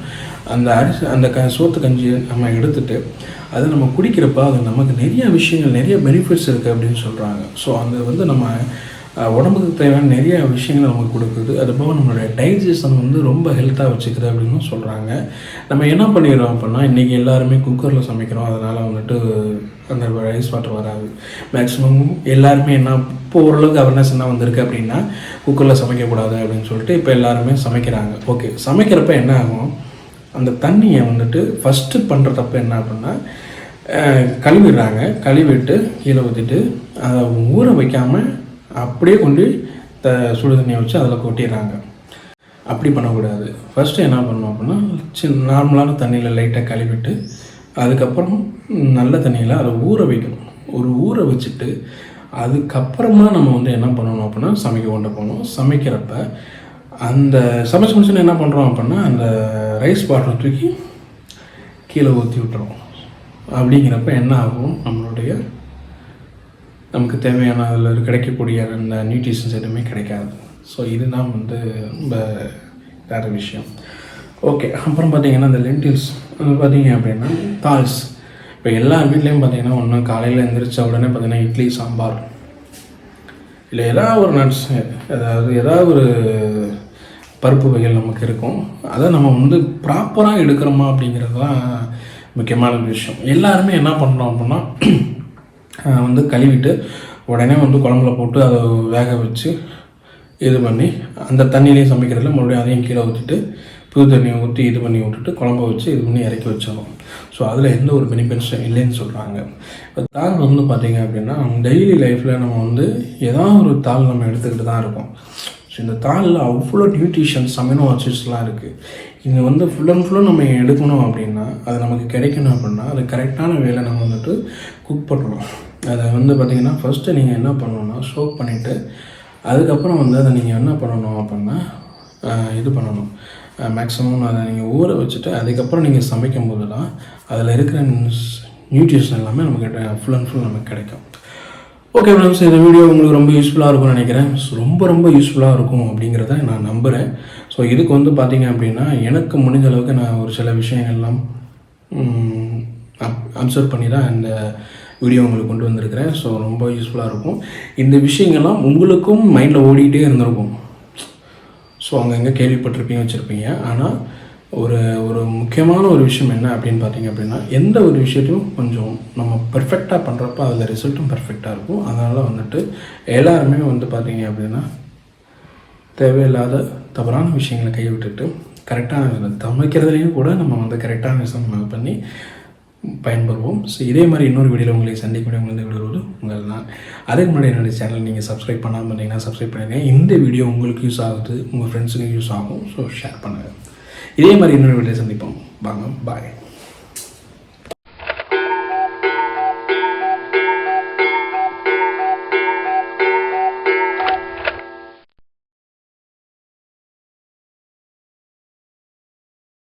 அந்த அரிசி அந்த சோத்து கஞ்சி நம்ம எடுத்துகிட்டு அதை நம்ம குடிக்கிறப்ப அது நமக்கு நிறைய விஷயங்கள், நிறைய பெனிஃபிட்ஸ் இருக்குது அப்படின்னு சொல்கிறாங்க. ஸோ அந்த வந்து நம்ம உடம்புக்கு தேவையான நிறைய விஷயங்கள் நமக்கு கொடுக்குது. அதுபோக நம்மளுடைய டைஜஷன் வந்து ரொம்ப ஹெல்த்தாக வச்சுக்குது அப்படின்னு சொல்கிறாங்க. நம்ம என்ன பண்ணிடுறோம் அப்படின்னா, இன்றைக்கி எல்லாருமே குக்கரில் சமைக்கிறோம், அதனால் வந்துட்டு அந்த ரைஸ் வாட்டர் வராது. மேக்ஸிமம் எல்லாருமே என்ன இப்போ ஓரளவுக்கு அவேர்னஸ் என்ன வந்திருக்கு அப்படின்னா, குக்கரில் சமைக்கக்கூடாது அப்படின்னு சொல்லிட்டு இப்போ எல்லாருமே சமைக்கிறாங்க. ஓகே, சமைக்கிறப்ப என்ன ஆகும், அந்த தண்ணியை வந்துட்டு ஃபஸ்ட்டு பண்ணுற தப்பு என்ன அப்படின்னா கழுவிடுறாங்க. கழுவிட்டு கீழே ஊற்றிட்டு அதை ஊற வைக்காமல் அப்படியே கொண்டு சுடு தண்ணியை வச்சு அதில் கொட்டிடுறாங்க. அப்படி பண்ணக்கூடாது. ஃபஸ்ட்டு என்ன பண்ணணும் அப்படின்னா நார்மலான தண்ணியில் லைட்டாக கழுவிட்டு அதுக்கப்புறம் நல்ல தண்ணியில் அதை ஊற வைக்கணும். ஒரு ஊற வச்சுட்டு அதுக்கப்புறமா நம்ம வந்து என்ன பண்ணணும் அப்படின்னா சமைக்க கொண்டு போகணும். சமைக்கிறப்ப அந்த சமைச்சு முடிச்சுன்னு என்ன பண்ணுறோம் அப்படின்னா அந்த ரைஸ் பாட்டிலை தூக்கி கீழே ஊற்றி விட்டுறோம். அப்படிங்கிறப்ப என்ன ஆகும், நமக்கு தேவையான அதில் கிடைக்கக்கூடிய அந்த நியூட்ரிஷன்ஸ் எதுவுமே கிடைக்காது. ஸோ இதுதான் வந்து ரொம்ப வேறு விஷயம். ஓகே, அப்புறம் பார்த்திங்கன்னா இந்த லென்டில்ஸ் பார்த்திங்க அப்படின்னா தால்ஸ். இப்போ எல்லார் வீட்லேயும் பார்த்திங்கன்னா ஒன்று காலையில் எழுந்திரிச்ச உடனே பார்த்திங்கன்னா இட்லி சாம்பார் இல்லை ஏதாவது ஒரு நட்ஸ், ஏதாவது ஒரு பருப்பு வகைகள் நமக்கு இருக்கும். அதை நம்ம வந்து ப்ராப்பராக எடுக்கிறோமா அப்படிங்கிறது தான் முக்கியமான விஷயம். எல்லாருமே என்ன பண்ணுறோம் அப்படின்னா வந்து கழுவிட்டு உடனே வந்து குழம்புல போட்டு அதை வேக வச்சு இது பண்ணி அந்த தண்ணியிலையும் சமைக்கிறதுல மறுபடியும் அதையும் கீழே ஊற்றிட்டு புது தண்ணியை ஊற்றி இது பண்ணி விட்டுட்டு குழம்பு வச்சு இது பண்ணி இறக்கி வச்சிடணும். ஸோ அதில் எந்த ஒரு பெனிஃபிட்ஸும் இல்லைன்னு சொல்கிறாங்க. இப்போ தால் வந்து பார்த்திங்க அப்படின்னா டெய்லி லைஃப்பில் நம்ம வந்து ஏதாவது ஒரு தால் நம்ம எடுத்துக்கிட்டு தான் இருக்கோம். ஸோ இந்த தாலில் அவ்வளோ நியூட்ரிஷன்ஸ், அமினோ ஆசிட்ஸ்லாம் இருக்குது. இங்கே வந்து ஃபுல் அண்ட் ஃபுல்லும் நம்ம எடுக்கணும் அப்படின்னா அது நமக்கு கிடைக்கணும் அப்படின்னா அது கரெக்டான வேலை நம்ம வந்துட்டு குக் பண்ணணும். அதை வந்து பார்த்திங்கன்னா ஃபஸ்ட்டு நீங்கள் என்ன பண்ணணுன்னா சோக் பண்ணிவிட்டு அதுக்கப்புறம் வந்து அதை நீங்கள் என்ன பண்ணணும் அப்படின்னா இது பண்ணணும். மேக்ஸிமம் அதை நீங்கள் ஊற வச்சுட்டு அதுக்கப்புறம் நீங்கள் சமைக்கும் போது தான் அதில் இருக்கிற நியூட்ரிஷன் எல்லாமே நமக்கு ஃபுல் அண்ட் ஃபுல் நமக்கு கிடைக்கும். ஓகே ஃப்ரெண்ட்ஸ், இந்த வீடியோ உங்களுக்கு ரொம்ப யூஸ்ஃபுல்லாக இருக்கும்னு நினைக்கிறேன். ரொம்ப யூஸ்ஃபுல்லாக இருக்கும் அப்படிங்கிறத நான் நம்புகிறேன். ஸோ இதுக்கு வந்து பார்த்திங்க அப்படின்னா எனக்கு முடிஞ்ச அளவுக்கு நான் ஒரு சில விஷயங்கள்லாம் அப்சர்வ் பண்ணி தான் இந்த வீடியோ உங்களுக்கு கொண்டு வந்திருக்கிறேன். ஸோ ரொம்ப யூஸ்ஃபுல்லாக இருக்கும். இந்த விஷயங்கள்லாம் உங்களுக்கும் மைண்டில் ஓடிக்கிட்டே இருந்திருக்கும். ஸோ அங்கங்கே கேள்விப்பட்டிருப்பீங்க, வச்சுருப்பீங்க. ஆனால் ஒரு முக்கியமான ஒரு விஷயம் என்ன அப்படின்னு பார்த்தீங்க அப்படின்னா, எந்த ஒரு விஷயத்தையும் கொஞ்சம் நம்ம பெர்ஃபெக்டாக பண்ணுறப்ப அதில் ரிசல்ட்டும் பெர்ஃபெக்டாக இருக்கும். அதனால் வந்துட்டு எல்லாருமே வந்து பார்த்தீங்க அப்படின்னா தேவையில்லாத தவறான விஷயங்களை கைவிட்டுட்டு கரெக்டான சமைக்கிறதுலேயும் கூட நம்ம வந்து கரெக்டான விஷயம் பண்ணி பயன்பெறுவோம். ஸோ இதே மாதிரி இன்னொரு வீடியோவில் உங்களை சந்திக்க வந்து விடுவது உங்கள் நான். அதுக்கு முன்னாடி என்னுடைய சேனல் நீங்கள் சப்ஸ்கிரைப் பண்ணாமல் இருந்தீங்கன்னா சப்ஸ்கிரைப் பண்ணுங்கள். இந்த வீடியோ உங்களுக்கு யூஸ் ஆகுது, உங்கள் ஃப்ரெண்ட்ஸுக்கு யூஸ் ஆகும். ஸோ ஷேர் பண்ணுங்கள். இதே மாதிரி இன்னொரு வீடியோ சந்திப்போம். வாங்க, பாய்.